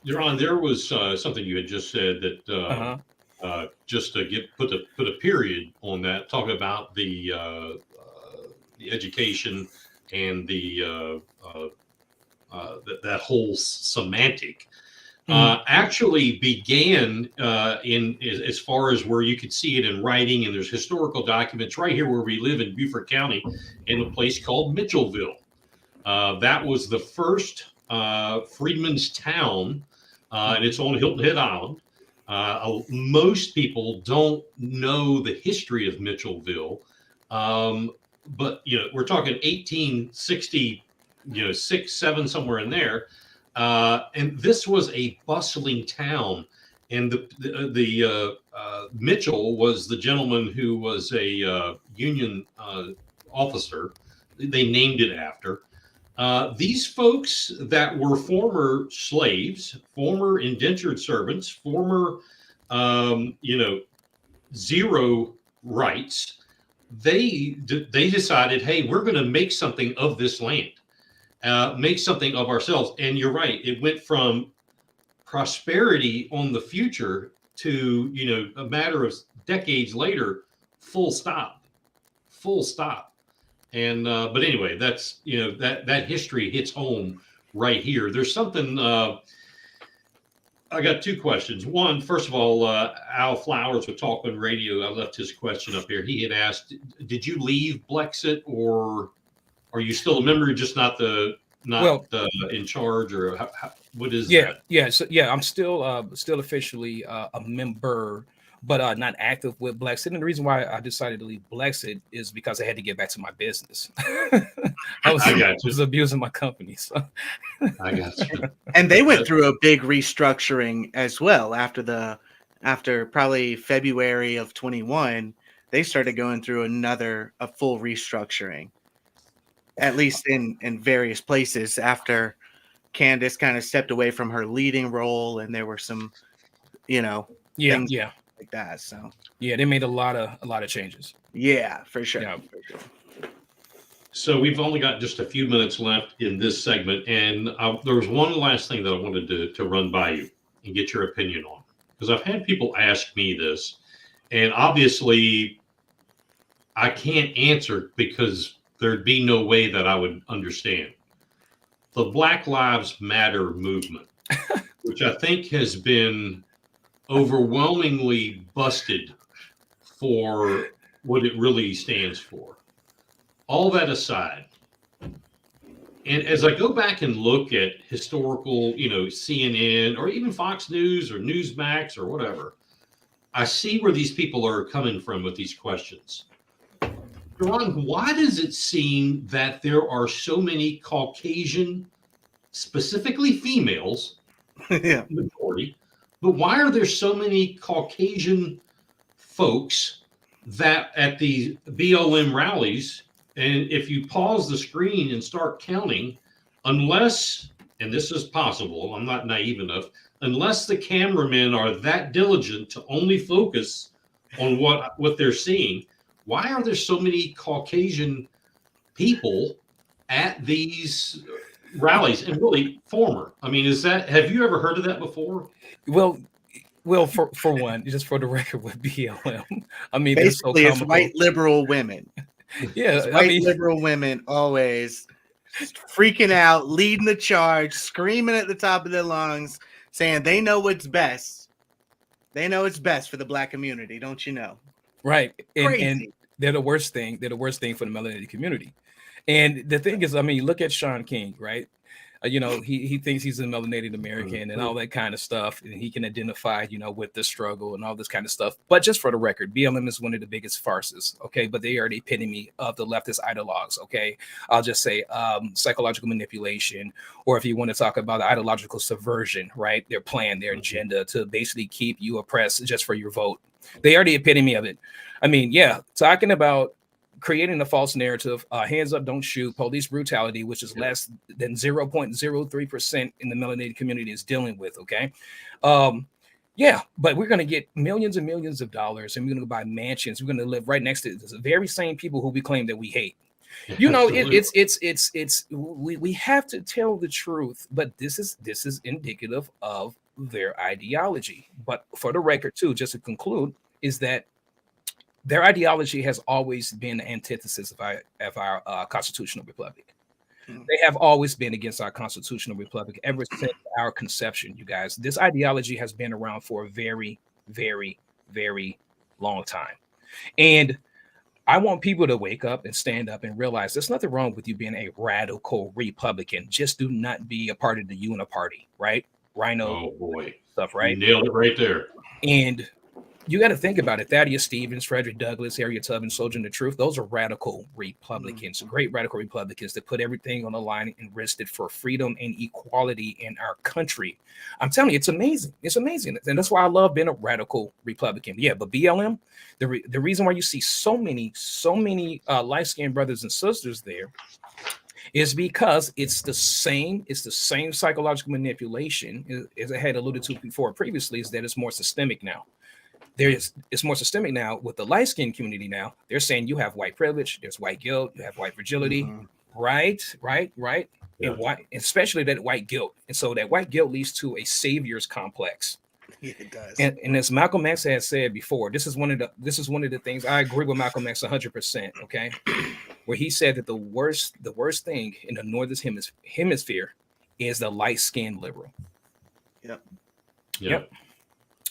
Ron, there was something you had just said that just to put a period on that, talk about the education and that whole semantic. Actually began in as far as where you could see it in writing, and there's historical documents right here where we live in Beaufort County in a place called Mitchellville. That was the first freedmen's town, and it's on Hilton Head Island. Most people don't know the history of Mitchellville, but you know, we're talking 1860, 6, 7, somewhere in there. And this was a bustling town, and the Mitchell was the gentleman who was a Union officer. They named it after. These folks that were former slaves, former indentured servants, former, zero rights, they decided, hey, we're going to make something of this land. Make something of ourselves. And you're right. It went from prosperity on the future to, a matter of decades later, full stop. And, but anyway, that's, that history hits home right here. There's something, I got two questions. One, first of all, Al Flowers with Talkman Radio, I left his question up here. He had asked, did you leave Blexit, or are you still a member, just not in charge, or what is that? I'm still officially a member, but not active with Blexit. And the reason why I decided to leave Blexit is because I had to get back to my business. I was abusing my company. So I got you. And they went through a big restructuring as well after probably February of 21. They started going through a full restructuring, at least in various places, after Candace kind of stepped away from her leading role, and there were some, things like that. So they made a lot of changes. Yeah, for sure. Yeah. For sure. So we've only got just a few minutes left in this segment, and there was one last thing that I wanted to run by you and get your opinion on, because I've had people ask me this, and obviously I can't answer because there'd be no way that I would understand. the Black Lives Matter movement, which I think has been overwhelmingly busted for what it really stands for. All that aside, and as I go back and look at historical, CNN or even Fox News or Newsmax or whatever, I see where these people are coming from with these questions. Ron, why does it seem that there are so many Caucasian, specifically females, Yeah. majority, but why are there so many Caucasian folks that at the BLM rallies, and if you pause the screen and start counting, unless, and this is possible, I'm not naive enough, unless the cameramen are that diligent to only focus on what they're seeing, why are there so many Caucasian people at these rallies? And really former, I mean, have you ever heard of that before? Well, for one, just for the record with BLM, I mean, Basically, it's white liberal women. Yeah, It's white liberal women always freaking out, leading the charge, screaming at the top of their lungs, saying they know what's best. They know it's best for the Black community, don't you know? Right. Crazy. And they're the worst thing. They're the worst thing for the melanated community. And the thing is, I mean, look at Sean King, right? He thinks he's a melanated American and all that kind of stuff. And he can identify, with the struggle and all this kind of stuff. But just for the record, BLM is one of the biggest farces. Okay. But they are the epitome of the leftist ideologues. Okay. I'll just say psychological manipulation, or if you want to talk about ideological subversion, right? Their plan, their agenda to basically keep you oppressed just for your vote. They are the epitome of it. I mean, yeah, talking about creating a false narrative, hands up, don't shoot, police brutality, which is less than 0.03% in the melanated community is dealing with, okay? Yeah, but we're going to get millions and millions of dollars, and we're going to buy mansions. We're going to live right next to the very same people who we claim that we hate. We have to tell the truth, but this is indicative of their ideology. But for the record, too, just to conclude, is that their ideology has always been the antithesis of our constitutional republic. They have always been against our constitutional republic ever since our conception, you guys. This ideology has been around for a very, very, very long time. And I want people to wake up and stand up and realize there's nothing wrong with you being a radical Republican. Just do not be a part of the Uniparty, right? Rhino stuff, right? You nailed it right there. And you got to think about it. Thaddeus Stevens, Frederick Douglass, Harriet Tubman, Soldier of Truth. Those are radical Republicans, great radical Republicans that put everything on the line and risked it for freedom and equality in our country. I'm telling you, it's amazing. It's amazing. And that's why I love being a radical Republican. Yeah, but BLM, the reason why you see so many light-skinned brothers and sisters there is because it's the same psychological manipulation, as I had alluded to before previously, is that it's more systemic now. It's more systemic now with the light skin community. Now they're saying you have white privilege, there's white guilt, you have white fragility, right, yeah. And white, especially that white guilt, and so that white guilt leads to a savior's complex. Yeah, it does. And as Malcolm X had said before, this is one of the things I agree with Malcolm X 100%. Okay, where he said that the worst thing in the northern hemisphere is the light skinned liberal.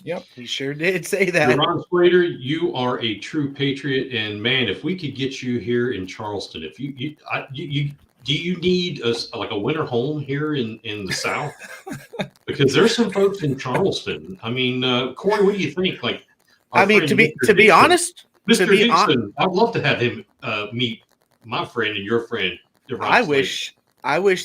Yep. He sure did say that. Ron Slater, you are a true patriot, and man, if we could get you here in Charleston, if you do you need a winter home here in the South? Because there's some folks in Charleston. I mean, Corey, what do you think? Like, to be honest, Mr. Dixon, I'd love to have him meet my friend and your friend. I wish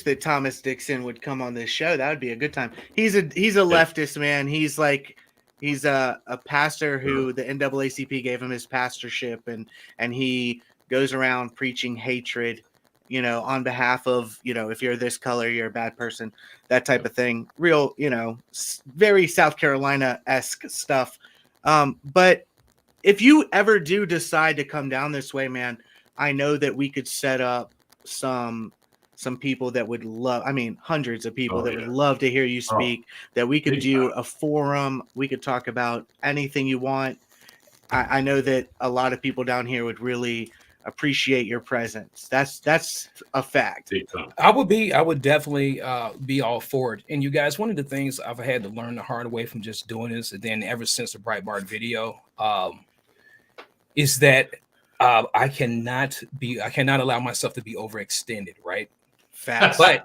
that Thomas Dixon would come on this show. That would be a good time. He's a leftist, man. He's a pastor who the NAACP gave him his pastorship, and he goes around preaching hatred, on behalf of, if you're this color, you're a bad person, that type of thing. Real, very South Carolina-esque stuff. But if you ever do decide to come down this way, man, I know that we could set up some people that would love, hundreds of people would love to hear you speak, that we could do a forum. We could talk about anything you want. I know that a lot of people down here would really appreciate your presence. That's a fact. Big time. I would definitely be all for it. And you guys, one of the things I've had to learn the hard way from just doing this, and then ever since the Breitbart video, is that I cannot allow myself to be overextended, right? Facts. But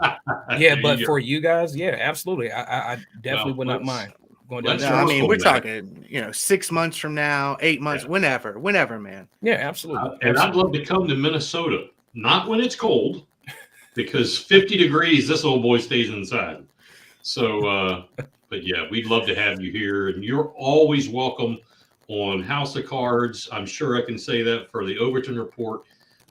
yeah, There but you for go. you guys, yeah, absolutely. I definitely Well, would not let's- mind going down. let's the No, I road. mean, circle we're back. talking, 6 months from now, 8 months, Yeah. whenever, man. Yeah, absolutely. And I'd love to come to Minnesota, not when it's cold, because 50 degrees, this old boy stays inside. So, but yeah, we'd love to have you here, and you're always welcome on House of Cards. I'm sure I can say that for the Overton Report.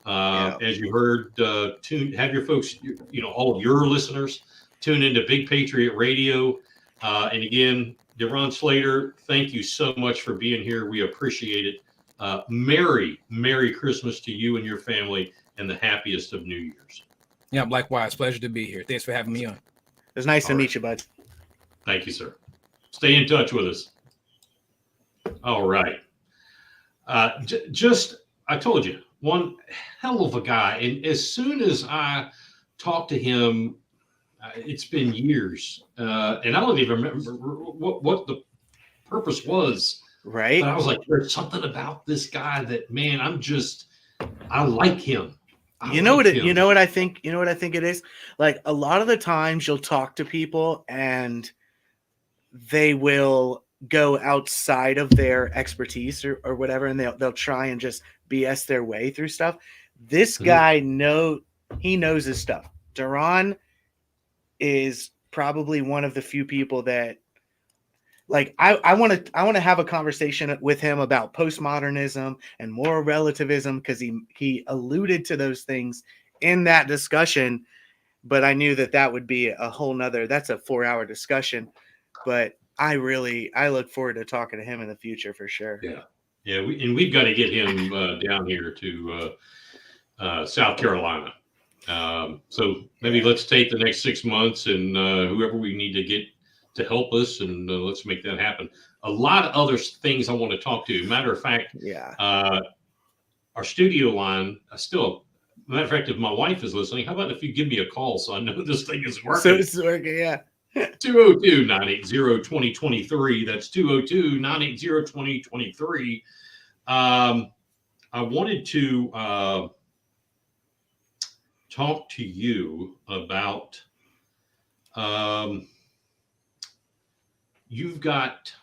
As you heard, have your folks, all of your listeners tune into Big Patriot Radio. And again, Deron Slater, thank you so much for being here. We appreciate it. Merry Christmas to you and your family, and the happiest of New Year's. Yeah, likewise. Pleasure to be here. Thanks for having me on. It was nice to All meet you, bud. Thank you, sir. Stay in touch with us. All right. I told you, one hell of a guy. And as soon as I talked to him, it's been years, and I don't even remember what the purpose was. Right? But I was like, there's something about this guy that, man, I like him. You know what I think it is? Like, a lot of the times you'll talk to people and they will go outside of their expertise or whatever, and they'll try and just BS their way through stuff. This guy he knows his stuff. Deron is probably one of the few people that, like, I want to have a conversation with him about postmodernism and moral relativism, because he alluded to those things in that discussion, but I knew that would be that's a 4-hour discussion. But I look forward to talking to him in the future for sure. Yeah. We've got to get him down here to South Carolina. So maybe let's take the next 6 months and whoever we need to get to help us, and let's make that happen. A lot of other things I want to talk to. Matter of fact, our studio line, matter of fact, if my wife is listening, how about if you give me a call so I know this thing is working? So it's working, yeah. 202-980-2023. That's 202-980-2023. I wanted to talk to you about you've got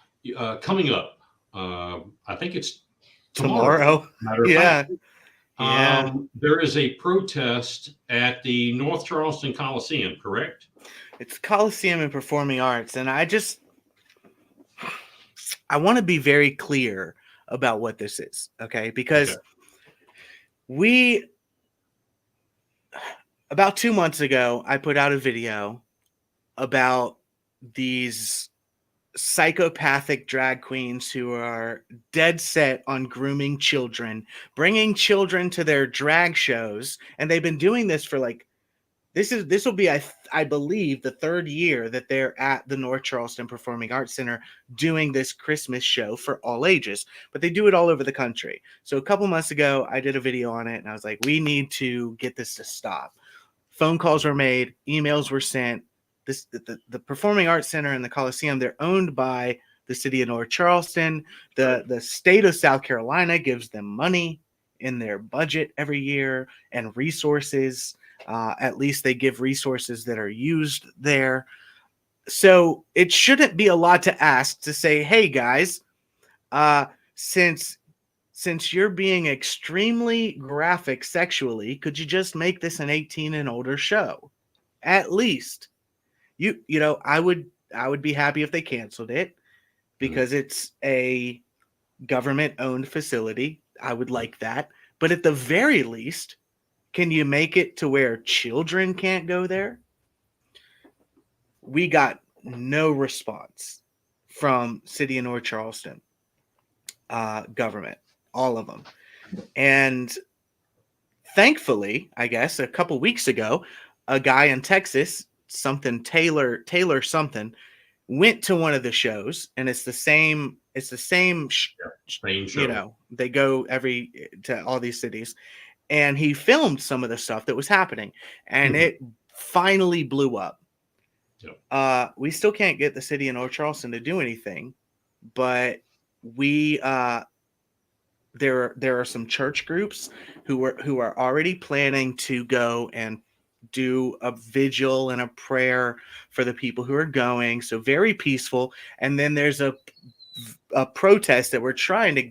coming up. I think it's tomorrow. Matter of fact. There is a protest at the North Charleston Coliseum, correct? It's Coliseum and Performing Arts, and I want to be very clear about what this is, okay? Because about 2 months ago, I put out a video about these psychopathic drag queens who are dead set on grooming children, bringing children to their drag shows, and they've been doing this for this will be, I believe, the 3rd year that they're at the North Charleston Performing Arts Center doing this Christmas show for all ages, but they do it all over the country. So a couple months ago, I did a video on it, and I was like, we need to get this to stop. Phone calls were made, emails were sent. The Performing Arts Center and the Coliseum, they're owned by the city of North Charleston. The state of South Carolina gives them money in their budget every year and resources. At least they give resources that are used there. So it shouldn't be a lot to ask to say, hey guys, since you're being extremely graphic sexually, could you just make this an 18 and older show? At least. I would be happy if they canceled it, because it's a government owned facility. I would like that. But at the very least, can you make it to where children can't go there? We got no response from City of North Charleston government, all of them. And thankfully, I guess, a couple weeks ago, a guy in Texas, Taylor something, went to one of the shows, and it's the same Same show. they go to all these cities. and he filmed some of the stuff that was happening, and it finally blew up. Yep. We still can't get the city of North Charleston to do anything, but we there are some church groups who are already planning to go and do a vigil and a prayer for the people who are going. So very peaceful. And then there's a protest that we're trying to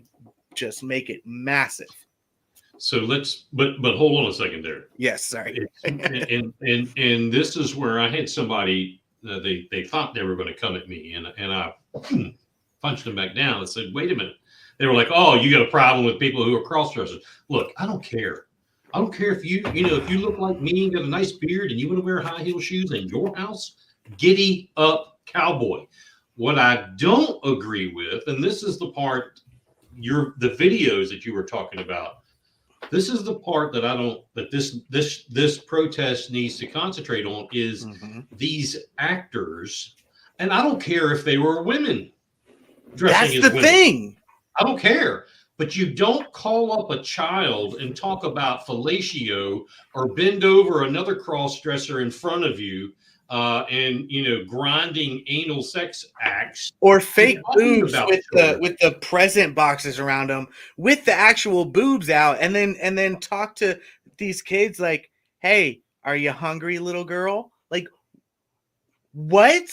just make it massive. So but hold on a second there. Yes, sorry. and this is where I had somebody, they thought they were going to come at me, and I punched them back down and said, wait a minute. They were like, oh, you got a problem with people who are cross-dressers. Look, I don't care. I don't care if if you look like me and got a nice beard and you want to wear high heel shoes in your house, giddy up, cowboy. What I don't agree with, and this is the part, the videos that you were talking about, this is the part that this protest needs to concentrate on is these actors, and I don't care if they were women dressing as women. That's the thing. I don't care. But you don't call up a child and talk about fellatio or bend over another cross-dresser in front of you and grinding anal sex acts or fake boobs with the present boxes around them with the actual boobs out, and then talk to these kids like, hey, are you hungry, little girl? Like, what?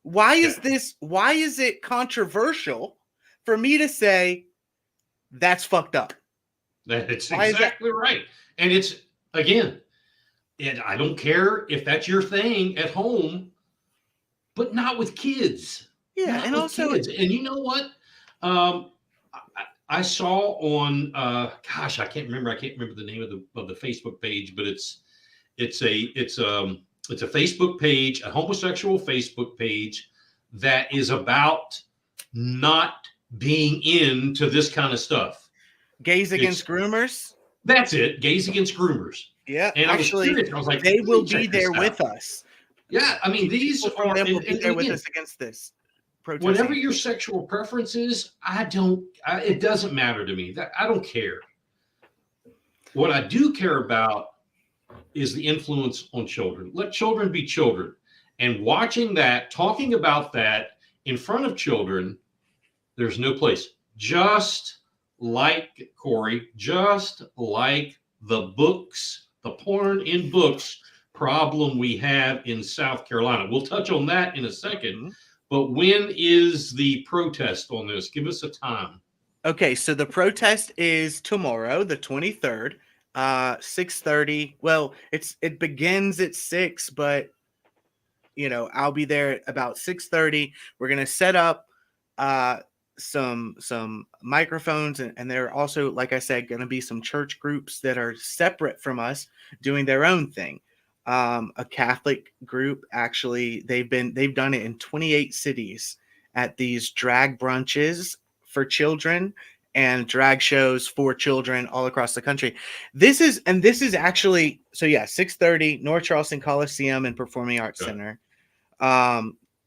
Why is it controversial for me to say that's fucked up? That's exactly right. And it's, again, and I don't care if that's your thing at home, but not with kids. Yeah, not and also, kids. And you know what? I saw on, gosh, I can't remember the name of the Facebook page, but it's a Facebook page, a homosexual Facebook page that is about not being into this kind of stuff. Gays Against Groomers. That's it. Gays Against Groomers. Yeah, and actually, I was like, they will be there with us. Yeah, I mean, these will be there with us against this. Protesting. Whatever your sexual preference is, it doesn't matter to me. I don't care. What I do care about is the influence on children. Let children be children. And watching that, talking about that in front of children, there's no place. Just like, Corey, just like the books, the porn in books problem we have in South Carolina. We'll touch on that in a second. But when is the protest on this? Give us a time. Okay, so the protest is tomorrow, the 23rd, 6:30. Well, it begins at 6, but I'll be there about 6:30. We're gonna set up some microphones, and there are also, like I said, going to be some church groups that are separate from us doing their own thing. A Catholic group, actually, they've done it in 28 cities at these drag brunches for children and drag shows for children all across the country. This is actually, so yeah, 6:30, North Charleston Coliseum and Performing Arts Center.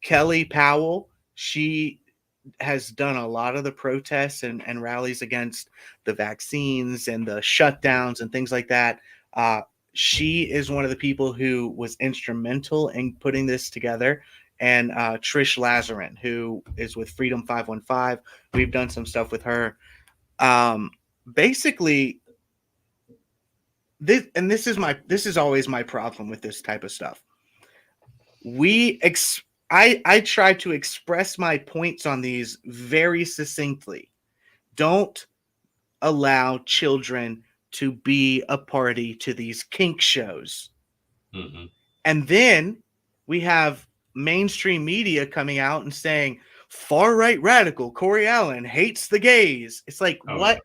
Kelly Powell, she has done a lot of the protests and rallies against the vaccines and the shutdowns and things like that. She is one of the people who was instrumental in putting this together. And Trish Lazarin, who is with Freedom 515. We've done some stuff with her. Basically, this is always my problem with this type of stuff. I try to express my points on these very succinctly. Don't allow children to be a party to these kink shows. Mm-hmm. And then we have mainstream media coming out and saying far-right radical Corey Allen hates the gays. It's like, what?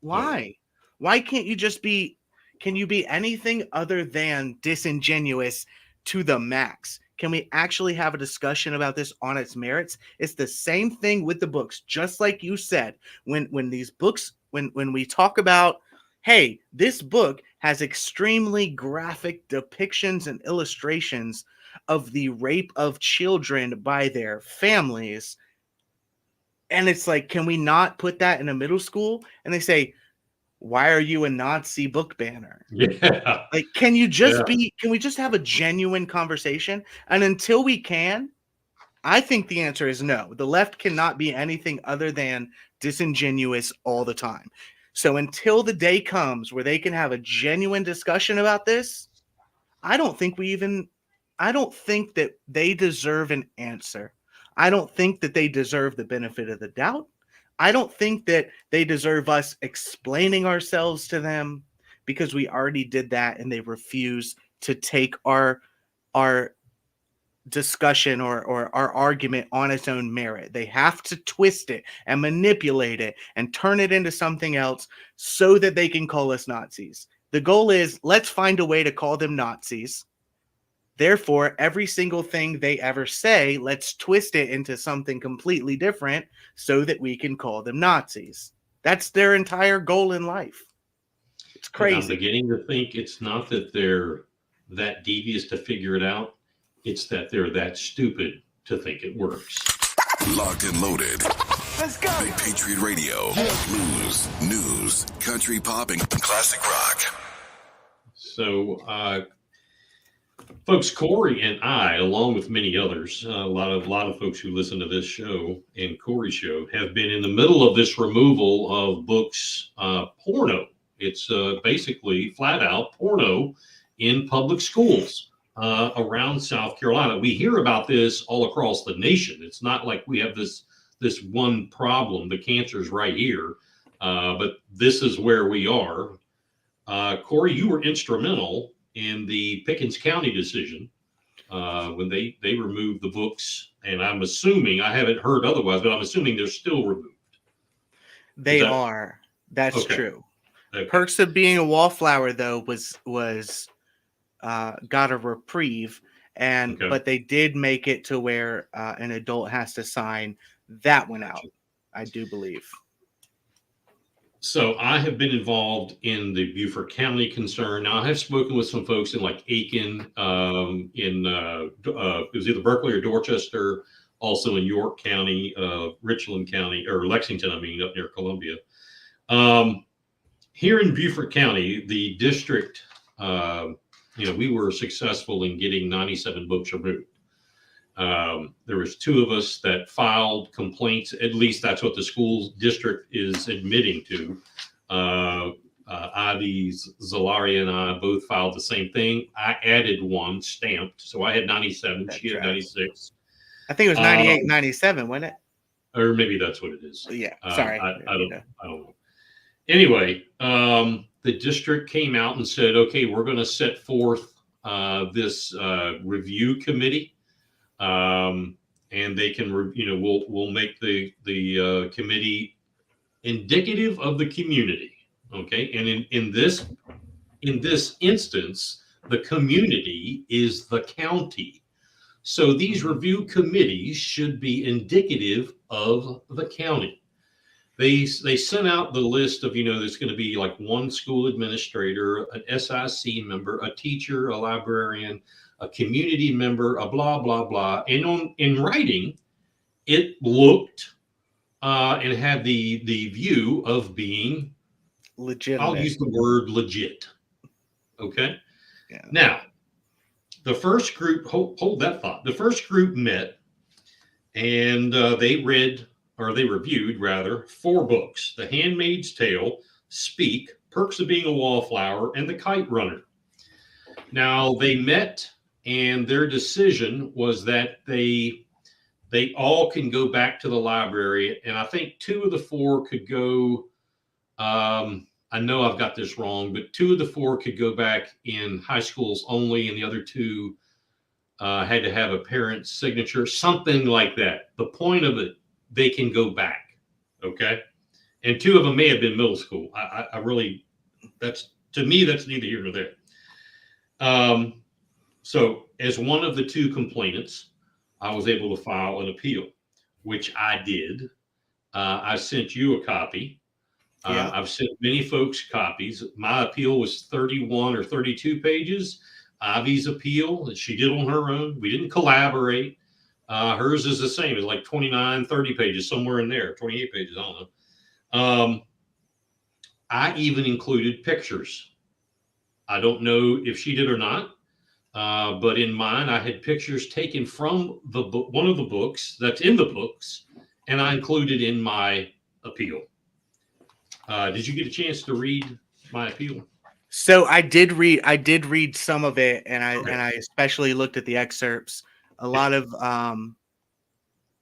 Why? Why can't you just be, can you be anything other than disingenuous to the max? Can we actually have a discussion about this on its merits? It's the same thing with the books. Just like you said, when these books, when we talk about, hey, this book has extremely graphic depictions and illustrations of the rape of children by their families. And it's like, can we not put that in a middle school? And they say, why are you a Nazi book banner? Yeah. Like, can you just Yeah. can we just have a genuine conversation? And until we can, I think the answer is no. The left cannot be anything other than disingenuous all the time. So until the day comes where they can have a genuine discussion about this, I don't think that they deserve an answer. I don't think that they deserve the benefit of the doubt. I don't think that they deserve us explaining ourselves to them, because we already did that and they refuse to take our discussion or our argument on its own merit. They have to twist it and manipulate it and turn it into something else so that they can call us Nazis. The goal is, let's find a way to call them Nazis. Therefore, every single thing they ever say, let's twist it into something completely different so that we can call them Nazis. That's their entire goal in life. It's And I'm crazy. beginning to think it's not that they're that devious to figure it out. It's that they're that stupid to think it works. Locked and loaded. Let's go. Big Patriot Radio. Blues, news, country pop, and classic rock. So, folks, Corey and I, along with many others, a lot of folks who listen to this show and Corey's show, have been in the middle of this removal of books, porno. It's basically flat out porno in public schools around South Carolina. We hear about this all across the nation. It's not like we have this one problem. The cancer's right here, but this is where we are. Corey, you were instrumental in the Pickens County decision when they removed the books, and I'm assuming, I haven't heard otherwise, but I'm assuming they're still removed. They are. That's Okay. true. Okay. Perks of being a wallflower, though, was got a reprieve, and Okay. but they did make it to where an adult has to sign that one out, I do believe. So I have been involved in the Beaufort County concern. Now I have spoken with some folks in like Aiken, it was either Berkeley or Dorchester, also in York County, Richland County, or Lexington, I mean, up near Columbia. Here in Beaufort County, the district, we were successful in getting 97 books removed. There was 2 of us that filed complaints. At least that's what the school district is admitting to. Ivy Zalaria and I both filed the same thing. I added 1 stamped, so I had 97. That's She had right. 96, I think it was 98, 97, wasn't it? or maybe that's what it is. Yeah. Sorry. I don't know. Anyway, the district came out and said, okay, we're going to set forth this review committee, and they can, we'll make the committee indicative of the community. Okay, and in this instance, the community is the county. So these review committees should be indicative of the county. They sent out the list of, there's going to be like 1 school administrator, an SIC member, a teacher, a librarian, a community member, a blah, blah, blah. And in writing, it looked and had the view of being legitimate. I'll use the word legit. Okay. Yeah. Now, the first group, hold that thought. The first group met and they reviewed 4 books: The Handmaid's Tale, Speak, Perks of Being a Wallflower, and The Kite Runner. Now, they met and their decision was that they all can go back to the library. And I think 2 of the 4 could go, I know I've got this wrong, but 2 of the 4 could go back in high schools only, and the other 2 had to have a parent's signature, something like that. The point of it, they can go back, okay? And 2 of them may have been middle school. I really, to me, that's neither here nor there. So as one of the 2 complainants, I was able to file an appeal, which I did. I sent you a copy. Yeah. I've sent many folks copies. My appeal was 31 or 32 pages. Ivy's appeal, she did on her own. We didn't collaborate. Hers is the same. It's like 29, 30 pages, somewhere in there, 28 pages, I don't know. I even included pictures. I don't know if she did or not, but in mine, I had pictures taken from the book, one of the books that's in the books, and I included in my appeal. Did you get a chance to read my appeal? So I did read some of it, and I especially looked at the excerpts. A lot of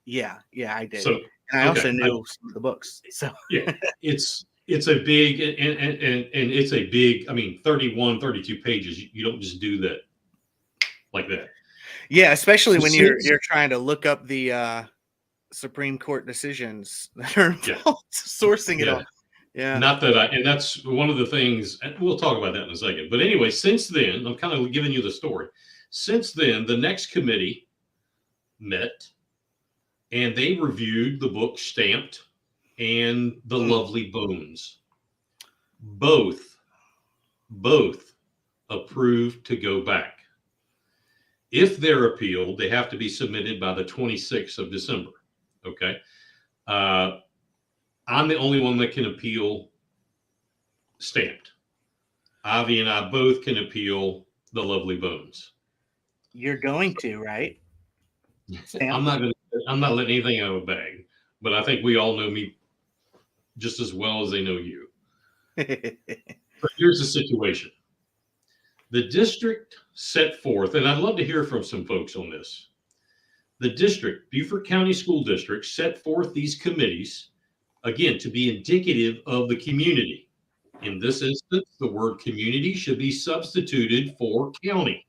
yeah, I did. So, and I also knew some of the books. So yeah, it's a big and it's a big, I mean, 31, 32 pages. You don't just do that like that. Yeah, especially when you're trying to look up the Supreme Court decisions that are involved, sourcing it all. Yeah. Not that and that's one of the things, and we'll talk about that in a second. But anyway, since then, I'm kind of giving you the story. Since then, the next committee met and they reviewed the book Stamped and The Lovely Bones. Both approved to go back. If they're appealed, they have to be submitted by the 26th of December. Okay. I'm the only one that can appeal Stamped. Avi and I both can appeal The Lovely Bones. You're going to, right? I'm not letting anything out of a bag, but I think we all know me just as well as they know you. But here's the situation. The district set forth, and I'd love to hear from some folks on this. The district, Beaufort County School District, set forth these committees, again, to be indicative of the community. In this instance, the word community should be substituted for county.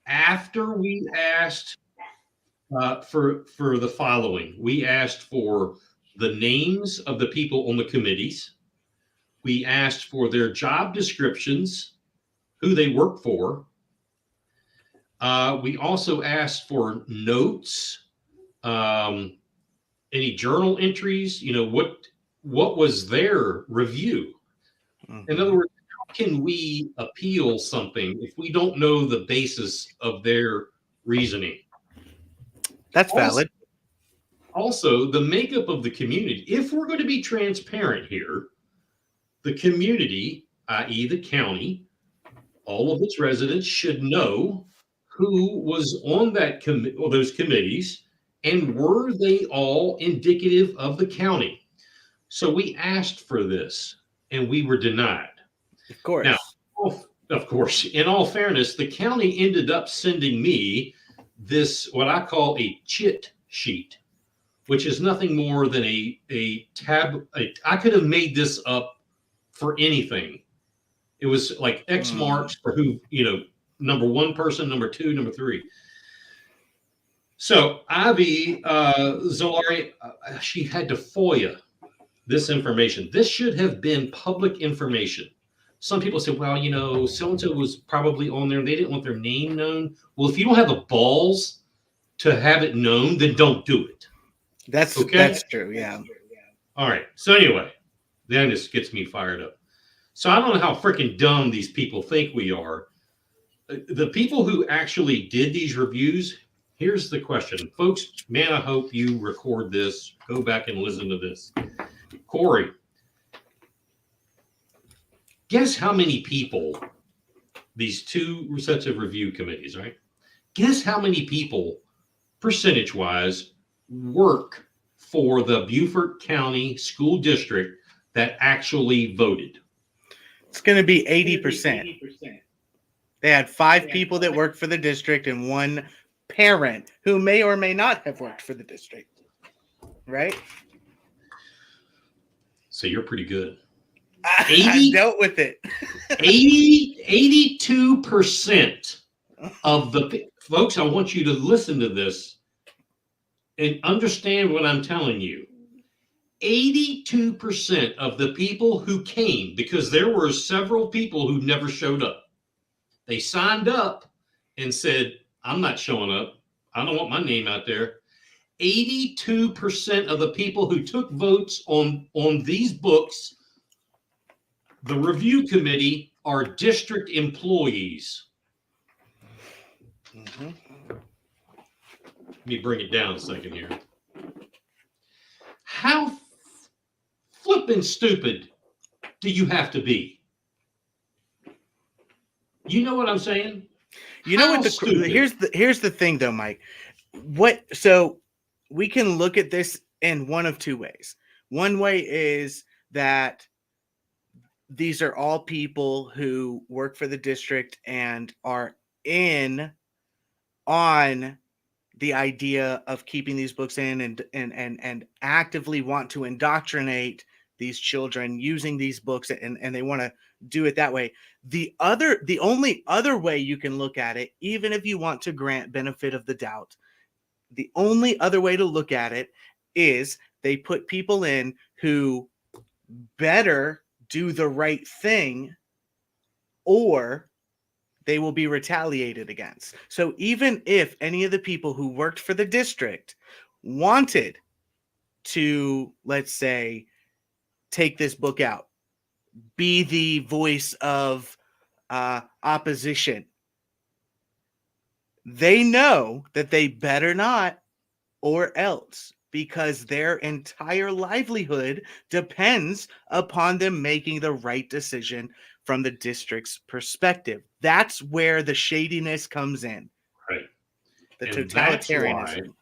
After we asked for the following, we asked for the names of the people on the committees. We asked for their job descriptions, who they work for. We also asked for notes, any journal entries, what was their review? Mm-hmm. In other words, how can we appeal something if we don't know the basis of their reasoning? That's valid. Also, the makeup of the community. If we're going to be transparent here, the community, i.e. the county, all of its residents should know who was on that those committees, and were they all indicative of the county? So we asked for this, and we were denied. Of course. Now, of course, in all fairness, the county ended up sending me this, what I call a chit sheet, which is nothing more than a tab. I could have made this up for anything. It was like X marks for who, number one person, number two, number three. So Ivy Zolari, she had to FOIA this information. This should have been public information. Some people say, well, so-and-so was probably on there. They didn't want their name known. Well, if you don't have the balls to have it known, then don't do it. That's true. Yeah. All right. So anyway, then this gets me fired up. So I don't know how freaking dumb these people think we are. The people who actually did these reviews, here's the question. Folks, man, I hope you record this. Go back and listen to this. Corey, guess how many people, these two sets of review committees, right? Guess how many people, percentage-wise, work for the Beaufort County School District that actually voted? It's going to be 80%. They had 5 people that worked for the district and 1 parent who may or may not have worked for the district. Right? So you're pretty good. I dealt with it. 82% of the folks, I want you to listen to this and understand what I'm telling you. 82% of the people who came, because there were several people who never showed up. They signed up and said, I'm not showing up. I don't want my name out there. 82% of the people who took votes on these books, the review committee, are district employees. Mm-hmm. Let me bring it down a second here. How flippin' stupid do you have to be? You know what I'm saying? You know How what stupid. here's the thing though, Mike. So we can look at this in one of two ways. One way is that these are all people who work for the district and are in on the idea of keeping these books in and actively want to indoctrinate these children using these books, and they want to do it that way. The only other way you can look at it, even if you want to grant benefit of the doubt, the only other way to look at it is they put people in who better do the right thing, or they will be retaliated against. So even if any of the people who worked for the district wanted to, let's say, take this book out, be the voice of opposition, they know that they better not, or else, because their entire livelihood depends upon them making the right decision from the district's perspective. That's where the shadiness comes in. Right. The And totalitarianism.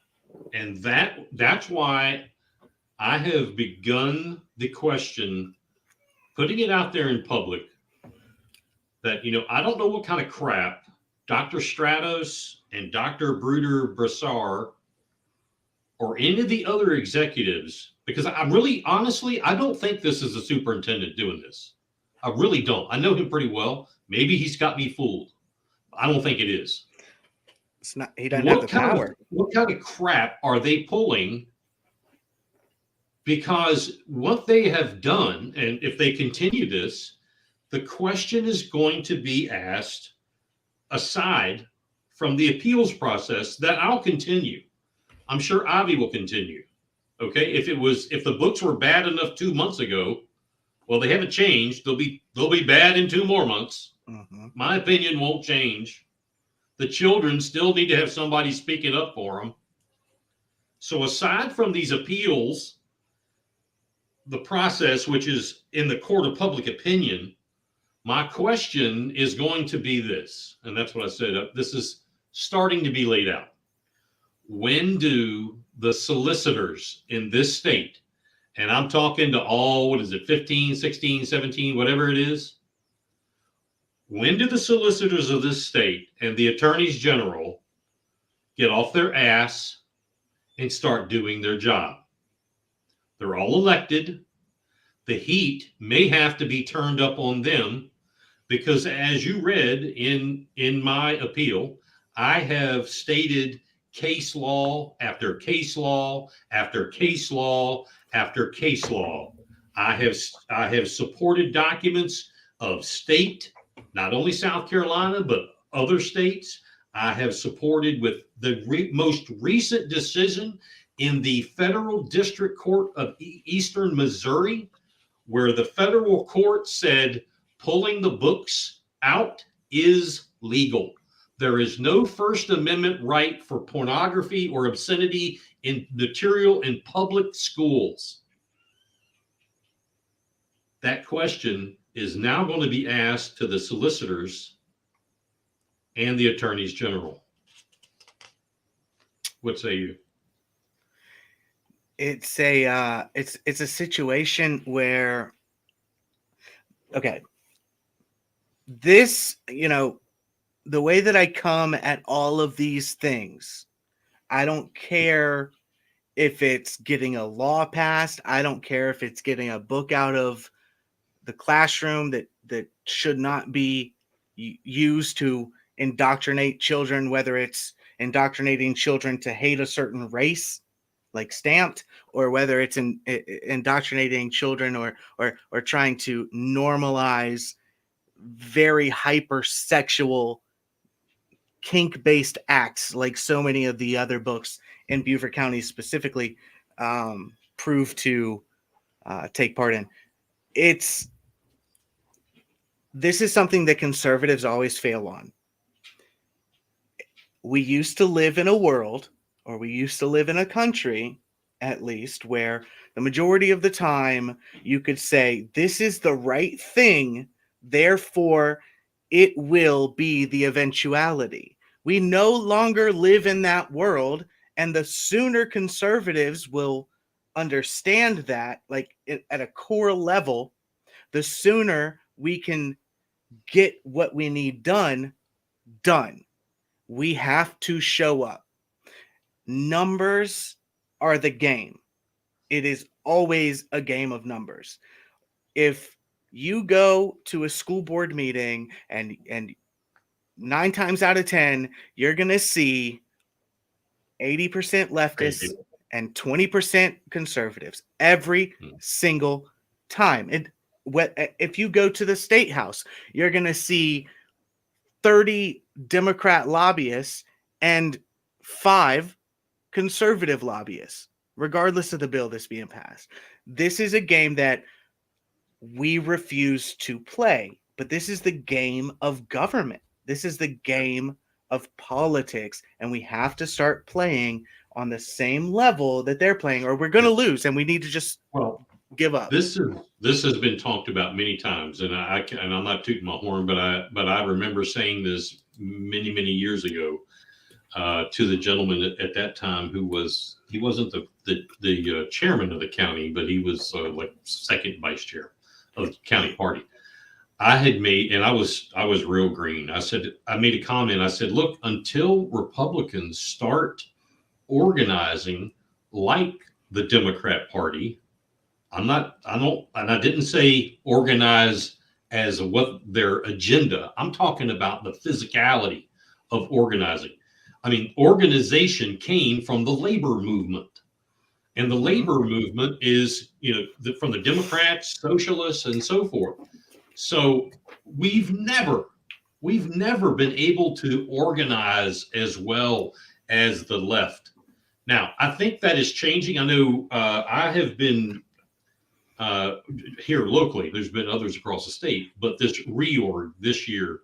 That's why I have begun the question, putting it out there in public, that, I don't know what kind of crap Dr. Stratos and Dr. Bruder Brassard or any of the other executives, because I really, honestly, I don't think this is the superintendent doing this. I really don't. I know him pretty well. Maybe he's got me fooled. I don't think it is. It's not. He doesn't have the power. What kind of crap are they pulling? Because what they have done, and if they continue this, the question is going to be asked aside from the appeals process that I'll continue. I'm sure Avi will continue. Okay. If the books were bad enough 2 months ago, well, they haven't changed. They'll be bad in 2 more months. Mm-hmm. My opinion won't change. The children still need to have somebody speaking up for them. So aside from these appeals, the process, which is in the court of public opinion, my question is going to be this, and that's what I said. This is starting to be laid out. When do the solicitors in this state, and I'm talking to all, 15, 16, 17, whatever it is, when do the solicitors of this state and the attorneys general get off their ass and start doing their job? They're all elected. The heat may have to be turned up on them, because as you read in my appeal, I have stated case law after case law after case law after case law. I have supported documents of state, not only South Carolina, but other states. I have supported with the most recent decision in the Federal District Court of Eastern Missouri, where the federal court said pulling the books out is legal. There is no First Amendment right for pornography or obscenity in material in public schools. That question is now going to be asked to the solicitors and the attorneys general. What say you? It's a situation where, okay, this, the way that I come at all of these things, I don't care if it's getting a law passed. I don't care if it's getting a book out of the classroom that should not be used to indoctrinate children, whether it's indoctrinating children to hate a certain race, like Stamped, or whether it's indoctrinating children or trying to normalize very hypersexual kink-based acts, like so many of the other books in Beaufort County specifically prove to take part in. This is something that conservatives always fail on. We used to live in a world, or we used to live in a country, at least, where The majority of the time, you could say, this is the right thing, therefore, it will be the eventuality. We no longer live in that world, and the sooner conservatives will understand that, like at a core level, the sooner we can get what we need done. We have to show up. Numbers are the game. It is always a game of numbers. If you go to a school board meeting and 9 times out of 10, you're going to see 80% leftists and 20% conservatives every single time. If you go to the state house, you're going to see 30 Democrat lobbyists and 5 conservative lobbyists, regardless of the bill that's being passed. This is a game that we refuse to play, but this is the game of government. This is the game of politics, and we have to start playing on the same level that they're playing, or we're going to lose, and we need to just give up. This has been talked about many times, and I'm not tooting my horn, but I remember saying this many years ago to the gentleman at that time he wasn't the chairman of the county, but he was like second vice chair of the county party. I had made, and I was real green. I made a comment. I said, look, until Republicans start organizing like the Democrat Party, and I didn't say organize as what their agenda. I'm talking about the physicality of organizing. I mean, organization came from the labor movement. And the labor movement is, from the Democrats, socialists, and so forth. So we've never been able to organize as well as the left. Now, I think that is changing. I know I have been here locally. There's been others across the state, but this reorg this year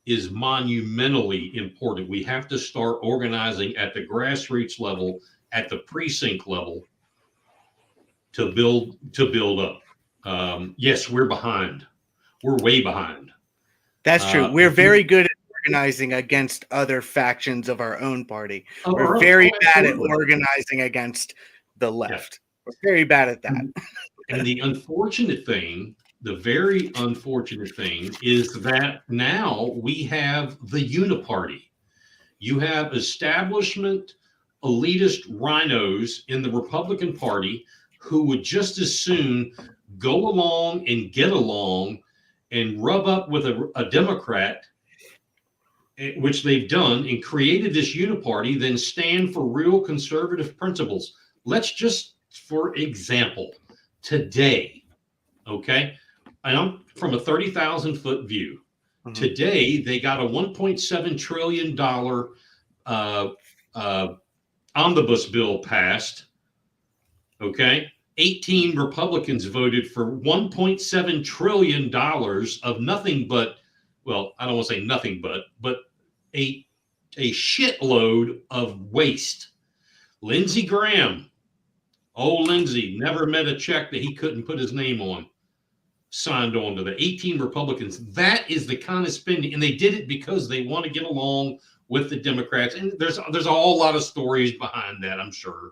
is monumentally important. We have to start organizing at the grassroots level, at the precinct level, to build up. Yes, we're behind. We're way behind. That's true. We're very good at organizing against other factions of our own party. We're very bad at organizing against the left. Yeah. We're very bad at that. And the very unfortunate thing is that now we have the uniparty. You have establishment elitist rhinos in the Republican Party who would just as soon go along and get along and rub up with a Democrat, which they've done, and created this uniparty, than stand for real conservative principles. Let's just, for example, today, okay, and I'm from a 30,000 foot view. Mm-hmm. Today, they got a $1.7 trillion omnibus bill passed. Okay. 18 Republicans voted for $1.7 trillion of nothing but, well, I don't want to say nothing but a shitload of waste. Lindsey Graham, Lindsey, never met a check that he couldn't put his name on, signed on to the 18 Republicans. That is the kind of spending, and they did it because they want to get along with the Democrats. And there's a whole lot of stories behind that, I'm sure.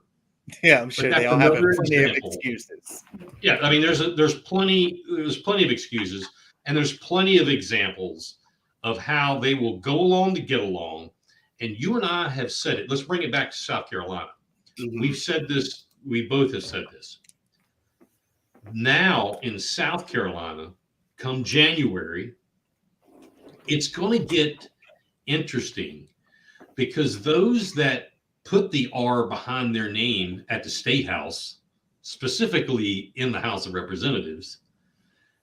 Yeah, I'm sure they all have plenty of excuses. Yeah, I mean, there's plenty of excuses, and there's plenty of examples of how they will go along to get along. And you and I have said it. Let's bring it back to South Carolina. Mm-hmm. We've said this. We both have said this. Now in South Carolina, come January, it's going to get interesting, because those that put the R behind their name at the State House, specifically in the House of Representatives,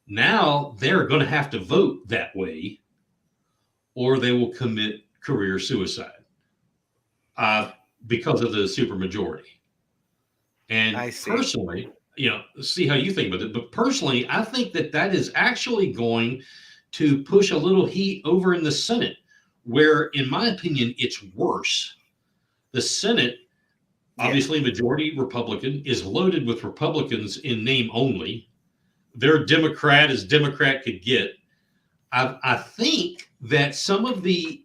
now they're going to have to vote that way, or they will commit career suicide because of the supermajority. And personally, see how you think about it, but personally, I think that is actually going to push a little heat over in the Senate, where, in my opinion, it's worse. The Senate, Obviously, majority Republican is loaded with Republicans in name only. They're Democrat as Democrat could get. I think that some of the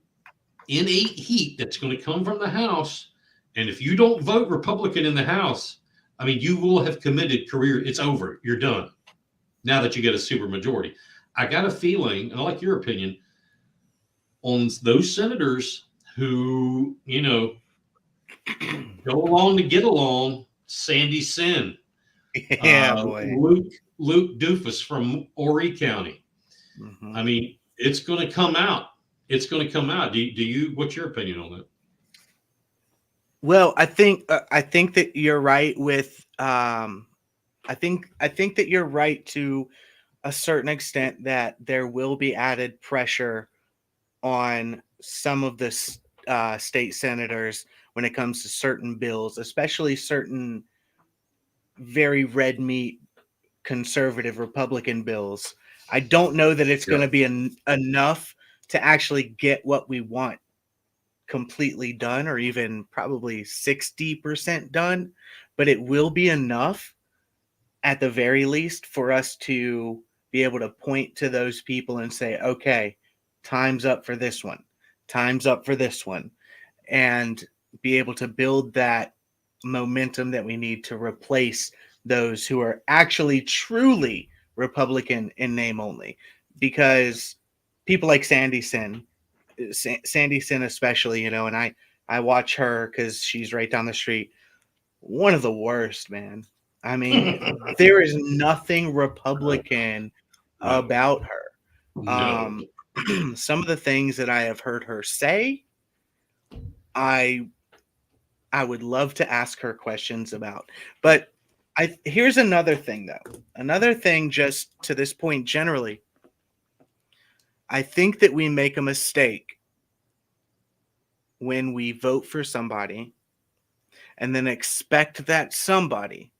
innate heat that's going to come from the House, and if you don't vote Republican in the House, I mean, you will have committed career. It's over. You're done. Now that you get a super majority. I got a feeling, and I like your opinion, on those senators who, go along to get along. Sandy Sin. Yeah, boy. Luke Doofus from Horry County. Mhm. I mean, it's going to come out. It's going to come out. Do you? What's your opinion on that? Well, I think that you're right with I think that you're right to a certain extent that there will be added pressure on some of the state senators when it comes to certain bills, especially certain very red meat conservative Republican bills. I don't know that it's going to be enough to actually get what we want completely done, or even probably 60% done, but it will be enough at the very least for us to be able to point to those people and say, okay, time's up for this one, time's up for this one, and be able to build that momentum that we need to replace those who are actually truly Republican in name only. Because people like Sandy Sin especially, and I watch her because she's right down the street. One of the worst, man. I mean, there is nothing Republican about her. No. Some of the things that I have heard her say, I would love to ask her questions about. But here's another thing, though. Another thing, just to this point generally, I think that we make a mistake when we vote for somebody and then expect that somebody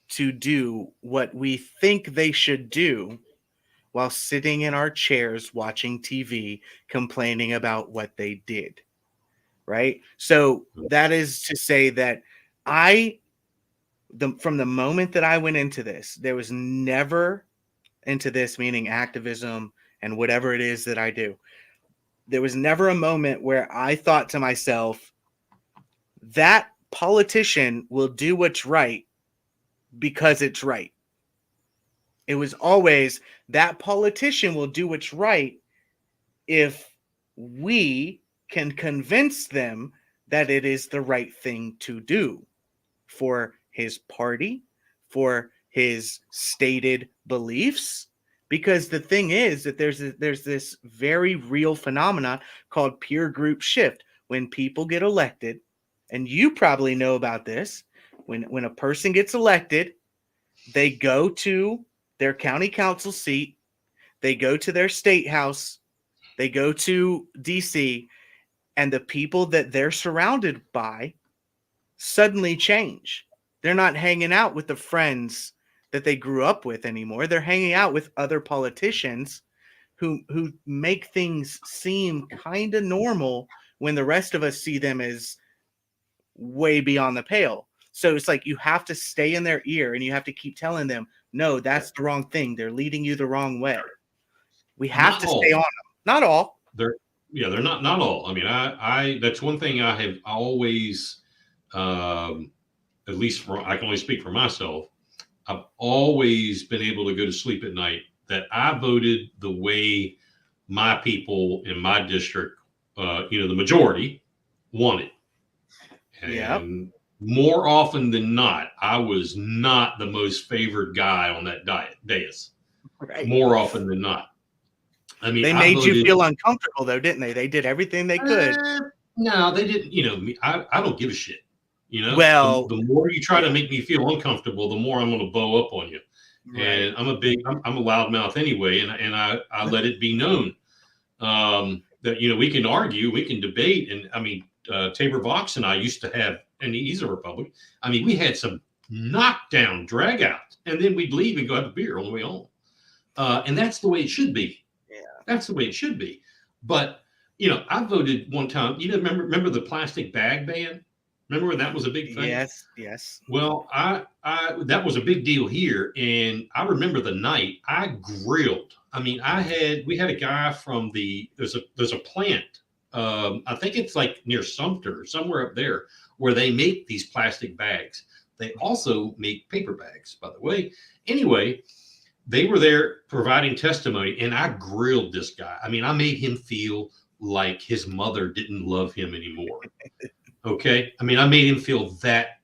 to do what we think they should do while sitting in our chairs watching TV, complaining about what they did. Right? So that is to say that from the moment that I went into this, there was never into this, meaning activism and whatever it is that I do, there was never a moment where I thought to myself, that politician will do what's right because it's right. It was always, that politician will do what's right if we can convince them that it is the right thing to do for his party, for his stated beliefs. Because the thing is that there's this very real phenomenon called peer group shift. When people get elected, and you probably know about this, when a person gets elected, they go to their county council seat, they go to their state house, they go to DC, and the people that they're surrounded by suddenly change. They're not hanging out with the friends that they grew up with anymore. They're hanging out with other politicians who make things seem kind of normal when the rest of us see them as way beyond the pale. So it's like you have to stay in their ear and you have to keep telling them, no, that's the wrong thing. They're leading you the wrong way. We have to stay on them. Not all. They're not all. I mean, I that's one thing I have always, at least I can only speak for myself. I've always been able to go to sleep at night that I voted the way my people in my district, the majority wanted. And more often than not, I was not the most favored guy on that dais. Right. More often than not. I mean, they made you feel uncomfortable, though, didn't they? They did everything they could. No, they didn't. I don't give a shit. Well, the more you try to make me feel uncomfortable, the more I'm going to bow up on you. Right. And I'm a loudmouth anyway, and I let it be known that we can argue, we can debate, and I mean Tabor Vox and I used to have, and he's a Republican. I mean, we had some knockdown, drag out, and then we'd leave and go have a beer on the way home, and that's the way it should be. Yeah, that's the way it should be. But I voted one time. Remember the plastic bag ban? Remember when that was a big thing? Yes. Well, I that was a big deal here, and I remember the night I grilled. I mean, we had a guy from there's a plant. I think it's like near Sumter, somewhere up there, where they make these plastic bags. They also make paper bags, by the way. Anyway, they were there providing testimony, and I grilled this guy. I mean, I made him feel like his mother didn't love him anymore. Okay, I mean, I made him feel that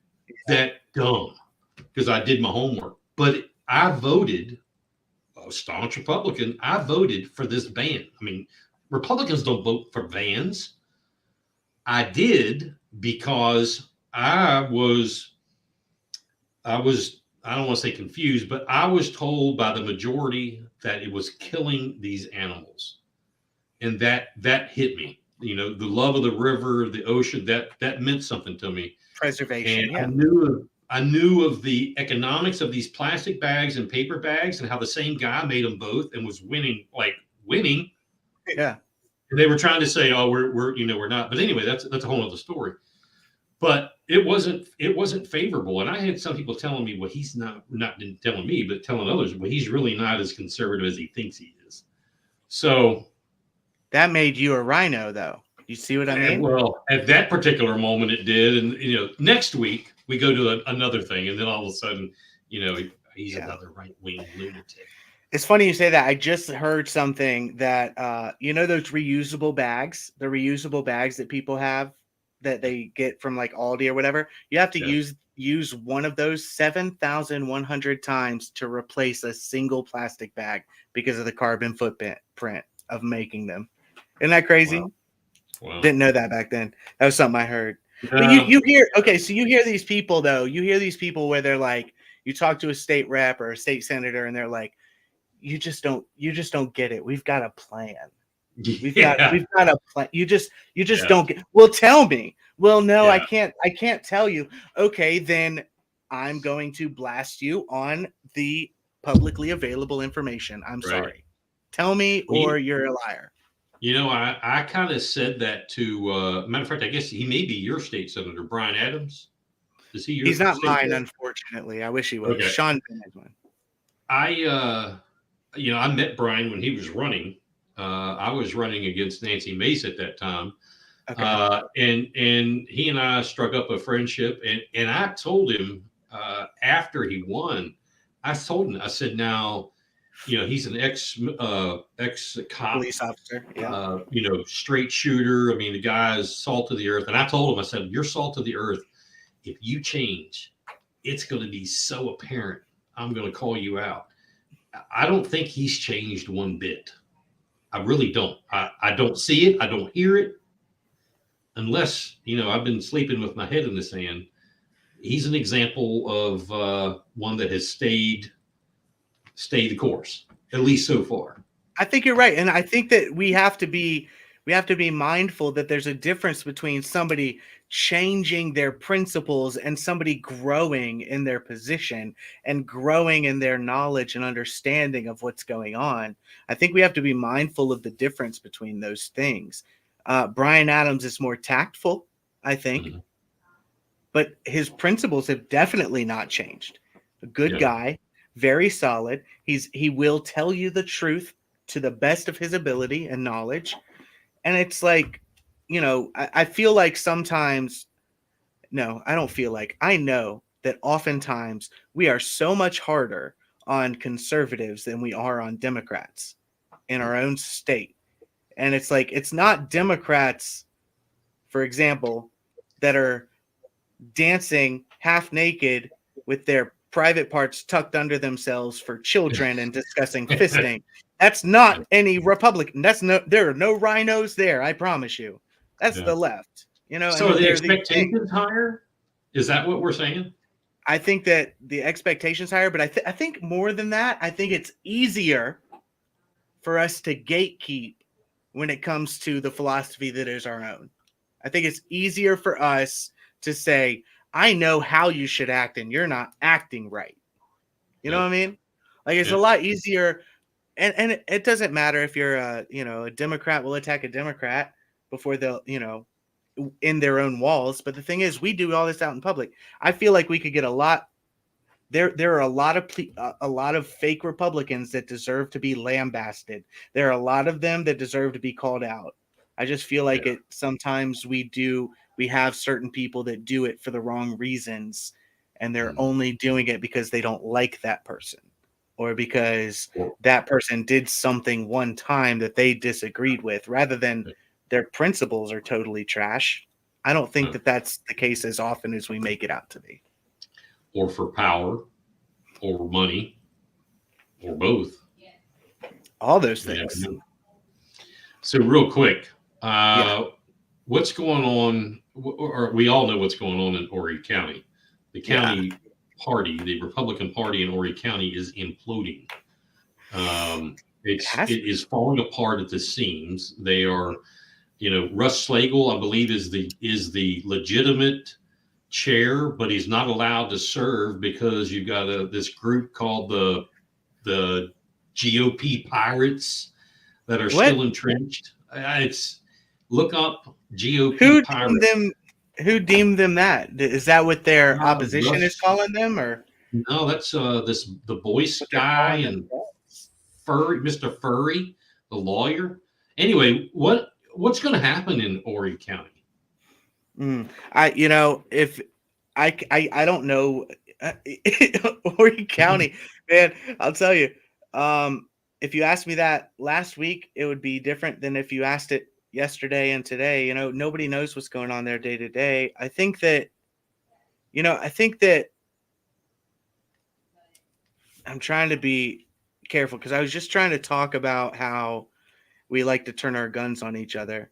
dumb because I did my homework. But I voted, a staunch Republican. I voted for this ban. I mean, Republicans don't vote for bans. I did because I don't want to say confused, but I was told by the majority that it was killing these animals, and that hit me. You know, the love of the river, the ocean, that meant something to me. Preservation. And I knew of the economics of these plastic bags and paper bags, and how the same guy made them both and was winning. Yeah. And they were trying to say, "Oh, we're not." But anyway, that's a whole other story. But it wasn't favorable, and I had some people telling me, "Well, he's not telling me, but telling others, well, he's really not as conservative as he thinks he is." So that made you a rhino, though. You see what I mean? Well, at that particular moment, it did, and next week we go to another thing, and then all of a sudden, he's another right-wing lunatic. It's funny you say that. I just heard something that those reusable bags, the reusable bags that people have that they get from like Aldi or whatever. You have to use one of those 7,100 times to replace a single plastic bag because of the carbon footprint of making them. Isn't that crazy? Wow. Didn't know that back then. That was something I heard. But you hear, okay, so you hear these people though. You hear these people where they're like, you talk to a state rep or a state senator, and they're like, you just don't get it. We've got a plan. We've got a plan. You just don't get. Well, tell me. Well, no, I can't tell you. Okay, then I'm going to blast you on the publicly available information. I'm sorry. Tell me, or you're a liar. I kind of said that to. Matter of fact, I guess he may be your state senator, Brian Adams. Is he your? He's not mine, unfortunately. I wish he was. Okay. Sean Penn is one. I met Brian when he was running. I was running against Nancy Mace at that time. Okay. And he and I struck up a friendship, and I told him after he won, I said, now, he's an ex cop, police officer, straight shooter. I mean, the guy is salt of the earth. And I told him, I said, you're salt of the earth. If you change, it's going to be so apparent. I'm going to call you out. I don't think he's changed one bit. I really don't. I don't see it. I don't hear it. Unless, I've been sleeping with my head in the sand. He's an example of one that has stayed the course, at least so far. I think you're right. And I think that we have to be mindful that there's a difference between somebody changing their principles and somebody growing in their position and growing in their knowledge and understanding of what's going on. I think we have to be mindful of the difference between those things. Brian Adams is more tactful, I think, but his principles have definitely not changed. A good guy, very solid. He will tell you the truth to the best of his ability and knowledge. And it's like, I feel like sometimes, no, I don't feel like, I know that oftentimes we are so much harder on conservatives than we are on Democrats in our own state. And it's like, it's not Democrats, for example, that are dancing half naked with their private parts tucked under themselves for children and discussing fisting. That's not any Republican. There are no rhinos there. I promise you. That's the left. So are the expectations higher? Is that what we're saying? I think that the expectations higher, but I think more than that, I think it's easier for us to gatekeep when it comes to the philosophy that is our own. I think it's easier for us to say, I know how you should act and you're not acting right. You know what I mean? Like, it's a lot easier. And it doesn't matter if you're a Democrat will attack a Democrat before they'll, in their own walls. But the thing is, we do all this out in public. I feel like we could get a lot. There are a lot of fake Republicans that deserve to be lambasted. There are a lot of them that deserve to be called out. I just feel like it sometimes we have certain people that do it for the wrong reasons, and they're only doing it because they don't like that person, or because that person did something one time that they disagreed with, rather than their principles are totally trash. I don't think that that's the case as often as we make it out to be. Or for power, or money, or both. All those things. So real quick, what's going on, or we all know what's going on in Horry County. The county party, the Republican Party in Horry County is imploding. It is falling apart at the seams. They are, Russ Slagle, I believe, is the legitimate chair, but he's not allowed to serve because you've got this group called the GOP pirates that are still entrenched. It's look up GOP pirates. Who deemed them that? Is that what their opposition is calling them, or no? That's the Boyce guy and Mr. Furry, the lawyer. Anyway, what's going to happen in Horry County? I don't know. Horry County, man, I'll tell you. If you asked me that last week, it would be different than if you asked it yesterday and today. Nobody knows what's going on there day to day. I think that I'm trying to be careful, because I was just trying to talk about how we like to turn our guns on each other.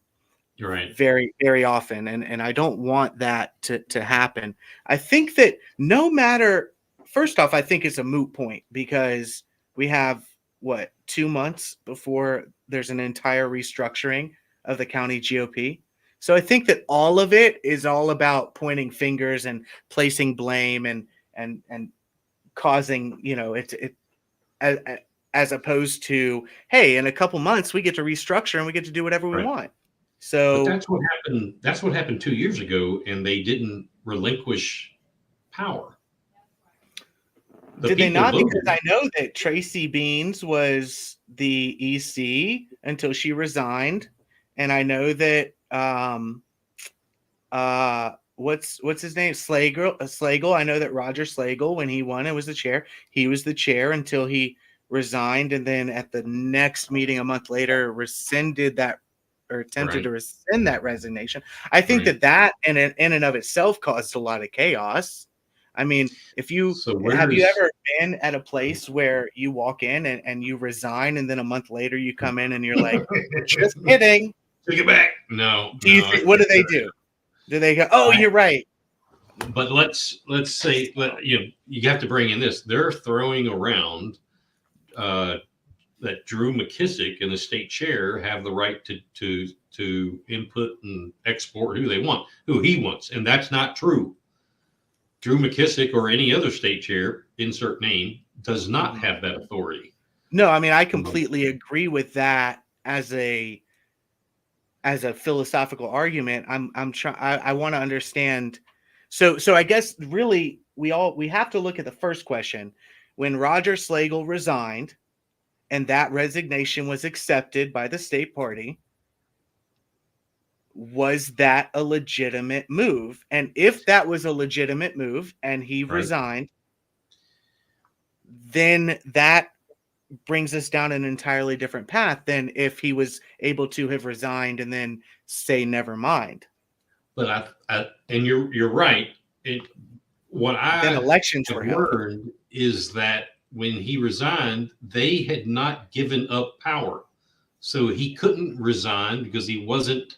You're right. Very, very often. And I don't want that to happen. I think that first off, I think it's a moot point, because we have 2 months before there's an entire restructuring of the county GOP. So I think that all of it is all about pointing fingers and placing blame and causing, as opposed to, hey, in a couple months we get to restructure and we get to do whatever we want. So but that's what happened. That's what happened 2 years ago, and they didn't relinquish power. Did they not? Voted. Because I know that Tracy Beans was the EC until she resigned, and I know that what's his name, Slagle. I know that Roger Slagle, when he won, it was the chair. He was the chair until he resigned, and then at the next meeting a month later attempted to rescind that resignation. I think that in and of itself caused a lot of chaos. I mean, have you ever been at a place where you walk in and you resign, and then a month later you come in and you're like, just kidding, take it back? No. What do they do? Do they go, oh, you're right? But let's say, you have to bring in this. They're throwing around that Drew McKissick and the state chair have the right to input and export who he wants, and that's not true. Drew McKissick or any other state chair, insert name, does not have that authority. No, I mean, I completely agree with that as a philosophical argument. I want to understand. So I guess really we have to look at the first question. When Roger Slagle resigned and that resignation was accepted by the state party, was that a legitimate move? And if that was a legitimate move and he resigned, then that brings us down an entirely different path than if he was able to have resigned and then say never mind. But and you're right. What I elections were learned is that when he resigned, they had not given up power, so he couldn't resign because he wasn't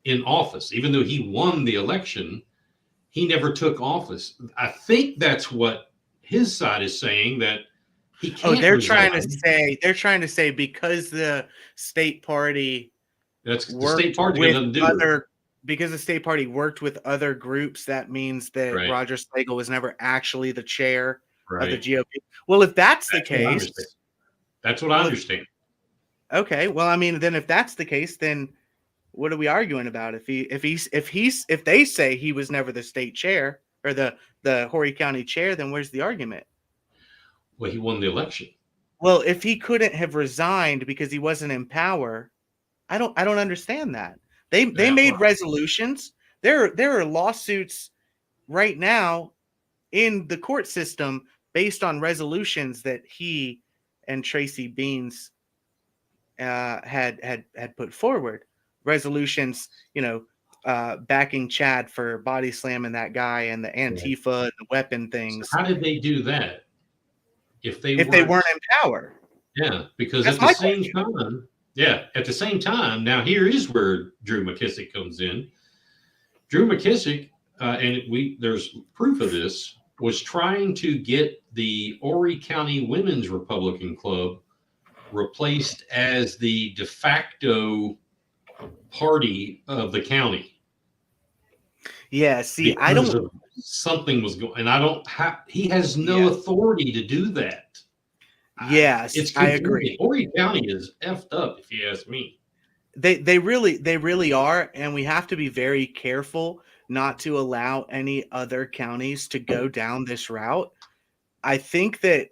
in office. Even though he won the election, he never took office. I think that's what his side is saying, that he can't. They're trying to say because the state party because the state party worked with other groups, that means that Roger Slagle was never actually the chair of the GOP. Well, if that's the case, that's what I understand. Okay, well, I mean, then if that's the case, then What are we arguing about? If they say he was never the state chair or the Horry County chair, then where's the argument? Well, he won the election. Well, if he couldn't have resigned because he wasn't in power, I don't understand that. They made resolutions. There are lawsuits right now in the court system based on resolutions that he and Tracy Beans had put forward. Resolutions, backing Chad for body slamming that guy and the Antifa and the weapon things. So how did they do that? If they weren't in power. Yeah, because That's at the my same question. time, at the same time, now here is where Drew McKissick comes in. Drew McKissick, there's proof of this, was trying to get the Horry County Women's Republican Club replaced as the de facto party of the county. Yeah, see, Something was going, and he has no authority to do that. Yes, I agree. Horry County is effed up, if you ask me. They really are, and we have to be very careful not to allow any other counties to go down this route. I think that,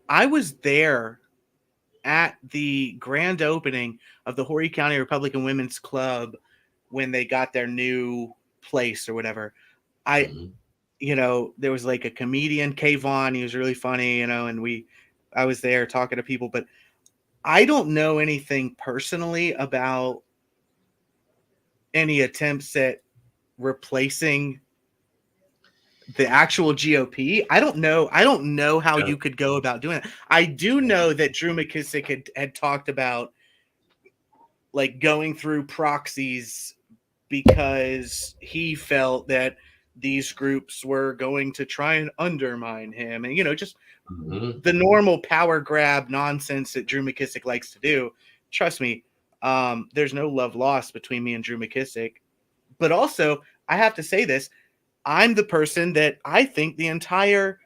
I was there at the grand opening of the Horry County Republican Women's Club when they got their new place or whatever. There was like a comedian, Kayvon, he was really funny, and I was there talking to people, but I don't know anything personally about any attempts at replacing the actual GOP. I don't know how you could go about doing it. I do know that Drew McKissick had talked about like going through proxies because he felt that these groups were going to try and undermine him, and just the normal power grab nonsense that Drew McKissick likes to do. Trust me, there's no love lost between me and Drew McKissick. But also, I have to say this, I'm the person that I think the entire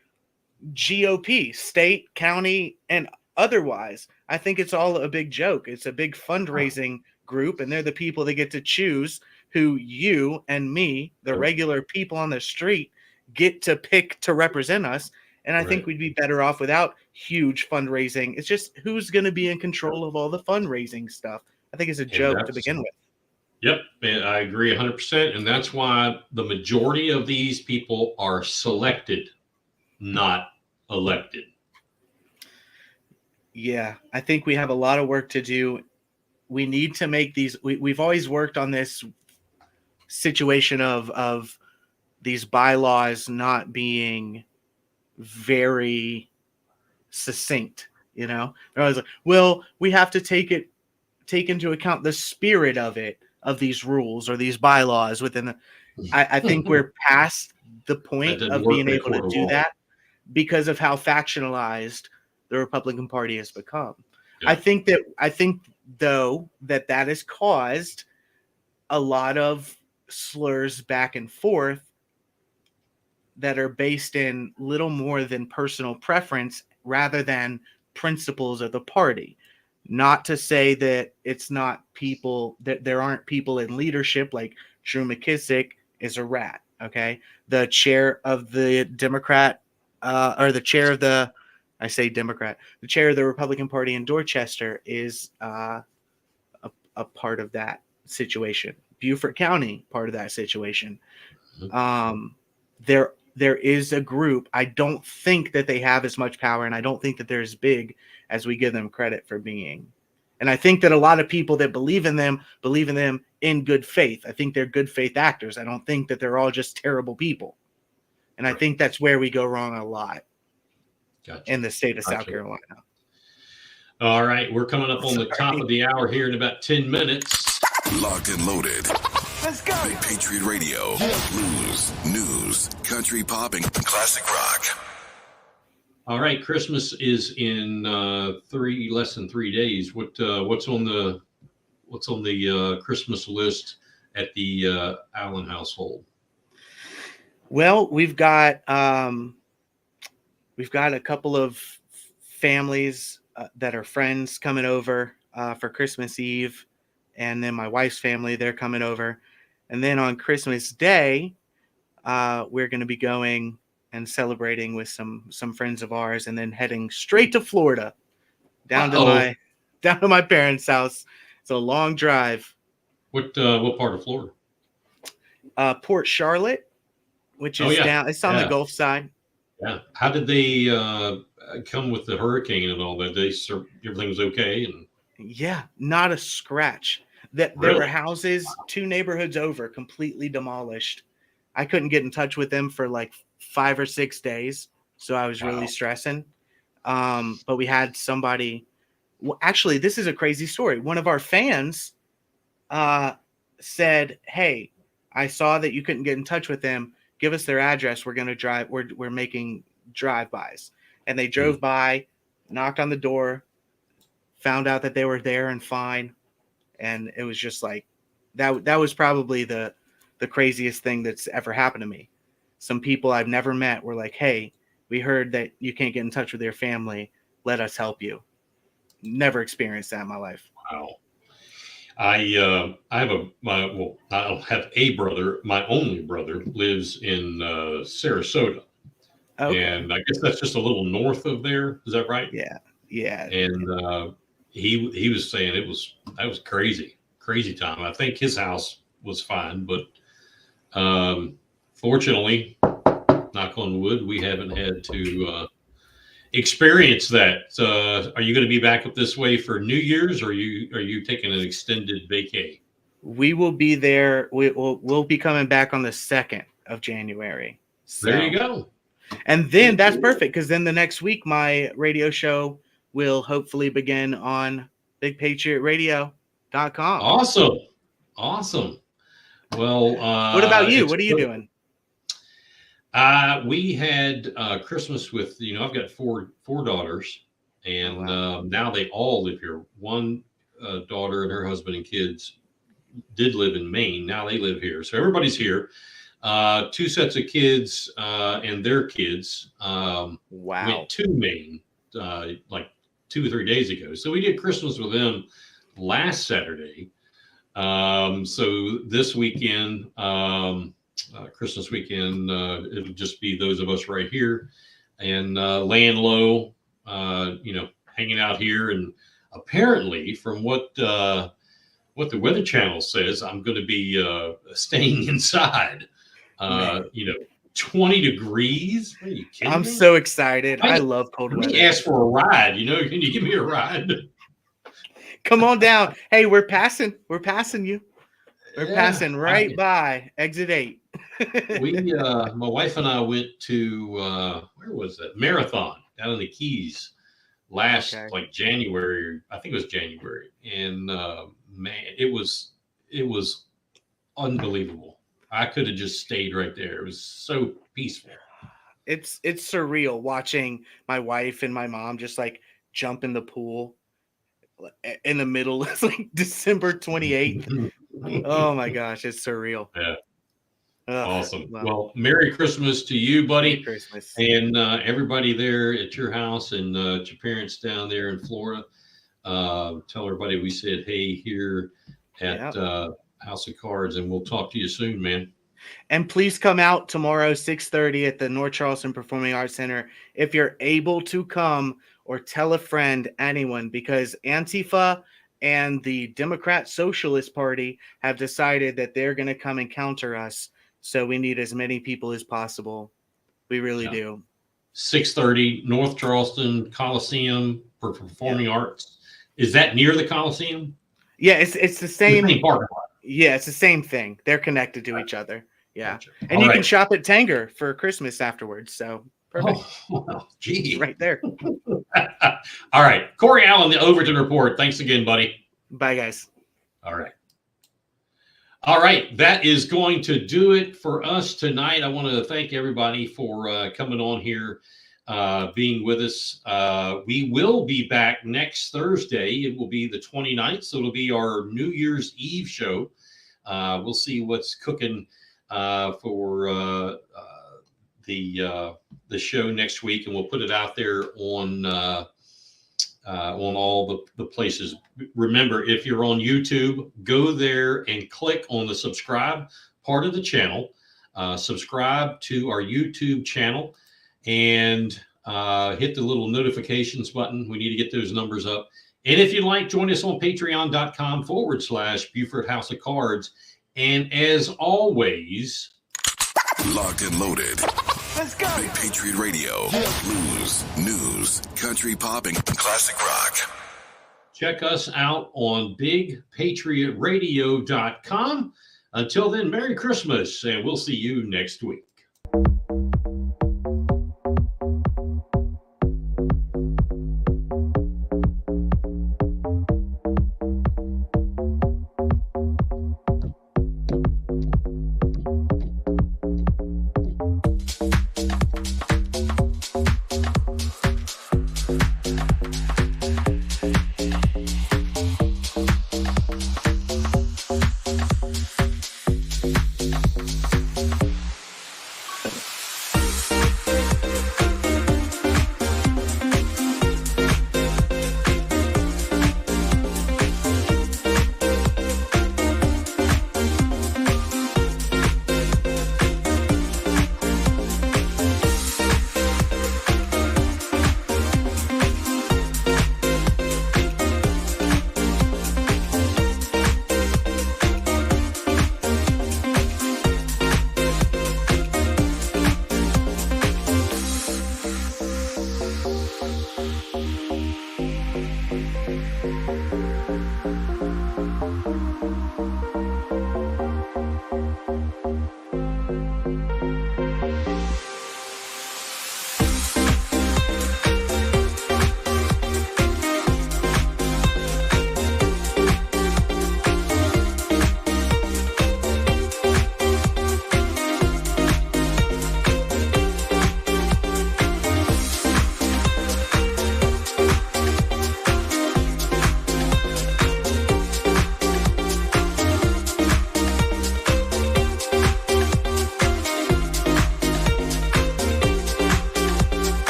GOP, state, county, and otherwise, I think it's all a big joke. It's a big fundraising group, and they're the people that get to choose who you and me, the regular people on the street, get to pick to represent us. And I think we'd be better off without huge fundraising. It's just who's going to be in control of all the fundraising stuff. I think it's a joke to begin with. Yep, I agree 100%. And that's why the majority of these people are selected, not elected. Yeah, I think we have a lot of work to do. We need to make these. We've always worked on this situation of these bylaws not being very succinct. They're always like, well, we have to take into account the spirit of these rules or these bylaws within the. I think we're past the point of being able to do that because of how factionalized the Republican Party has become. Yeah. I think though that has caused a lot of slurs back and forth that are based in little more than personal preference rather than principles of the party. Not to say that it's not people, that there aren't people in leadership like Drew McKissick is a rat. Okay. The chair of the Democrat or the chair of the, I say Democrat, the chair of the Republican Party in Dorchester is a part of that situation. Beaufort County, part of that situation. There is a group. I don't think that they have as much power, and I don't think that they're as big as we give them credit for being. And I think that a lot of people that believe in them in good faith. I think they're good faith actors. I don't think that they're all just terrible people. And I think that's where we go wrong a lot. Gotcha. In the state of South Carolina. All right, we're coming up on the top of the hour here in about 10 minutes. Locked and loaded. Let's go. Big Patriot Radio. Blues, news, country pop, and classic rock. All right, Christmas is in less than 3 days. What's on the Christmas list at the Allen household? Well, we've got a couple of families that are friends coming over for Christmas Eve. and then my wife's family, they're coming over. And then on Christmas Day, we're going to be going and celebrating with some friends of ours, and then heading straight to Florida, down to my parents' house. It's a long drive. What part of Florida? Port Charlotte, which is down. It's on the Gulf side. Yeah. How did they come with the hurricane and all that? Everything was okay, and yeah, not a scratch. There were houses 2 neighborhoods over completely demolished. I couldn't get in touch with them for like 5 or 6 days, so I was really stressing. But we had somebody. Well, actually, this is a crazy story. One of our fans said, "Hey, I saw that you couldn't get in touch with them. Give us their address. We're going to drive. We're making drive-bys." And they drove by, knocked on the door, found out that they were there and fine. And it was just like, that was probably the craziest thing that's ever happened to me. Some people I've never met were like, "Hey, we heard that you can't get in touch with your family. Let us help you." Never experienced that in my life. Wow. I don't have a brother. My only brother lives in Sarasota. Okay. And I guess that's just a little north of there. Is that right? Yeah. And he was saying that was crazy time. I think his house was fine, but fortunately, knock on wood, we haven't had to experience that. Are you going to be back up this way for New Year's, or are you taking an extended vacay? We will be there. We'll be coming back on the 2nd of January. So. There you go. And then that's perfect, because then the next week my radio show will hopefully begin on BigPatriotRadio.com. Awesome. Well, what about you? What are you doing? We had Christmas with, I've got four daughters, and now they all live here. One daughter and her husband and kids did live in Maine. Now they live here. So everybody's here. 2 sets of kids and their kids went to Maine like 2 or 3 days ago. So we did Christmas with them last Saturday. So this weekend, Christmas weekend, it'll just be those of us right here and laying low, hanging out here. And apparently, from what the Weather Channel says, I'm going to be staying inside. 20 degrees. Are you kidding I'm me? so excited. I love cold weather. Ask for a ride. Can you give me a ride? Come on down. Hey, we're passing you. We're passing right by exit 8. My wife and I went to where was that? Marathon down in the Keys last like January. I think it was January, and man, it was unbelievable. I could have just stayed right there. It was so peaceful. It's surreal watching my wife and my mom just like jump in the pool in the middle. It's like December 28th. Oh my gosh, it's surreal. Yeah. Awesome. Well, Merry Christmas to you, buddy. Merry Christmas. And everybody there at your house and your parents down there in Florida. Tell everybody we said hey here at House of Cards, and we'll talk to you soon, man. And please come out tomorrow, 6:30 at the North Charleston Performing Arts Center. If you're able to come, or tell a friend, anyone, because Antifa and the Democrat Socialist Party have decided that they're going to come and counter us. So we need as many people as possible. We really do. 6:30 North Charleston Coliseum for Performing Arts. Is that near the Coliseum? Yeah, it's the same. Park. Yeah, it's the same thing. They're connected to each other. Yeah. Gotcha. And you can shop at Tanger for Christmas afterwards. So perfect. Oh, well, gee. Right there. All right. Corey Allen, the Overton Report. Thanks again, buddy. Bye, guys. All right. All right. That is going to do it for us tonight. I want to thank everybody for coming on here, being with us. We will be back next Thursday. It will be the 29th. So it'll be our New Year's Eve show. We'll see what's cooking for the show next week, and we'll put it out there on on all the places. Remember, if you're on YouTube, go there and click on the subscribe part of the channel. Subscribe to our YouTube channel and hit the little notifications button. We need to get those numbers up. And if you'd like, join us on patreon.com/Buford House of Cards. And as always, Locked and loaded. Let's go. Big Patriot Radio. Blues, news, country pop, and classic rock. check us out on BigPatriotRadio.com. Until then, Merry Christmas, and we'll see you next week.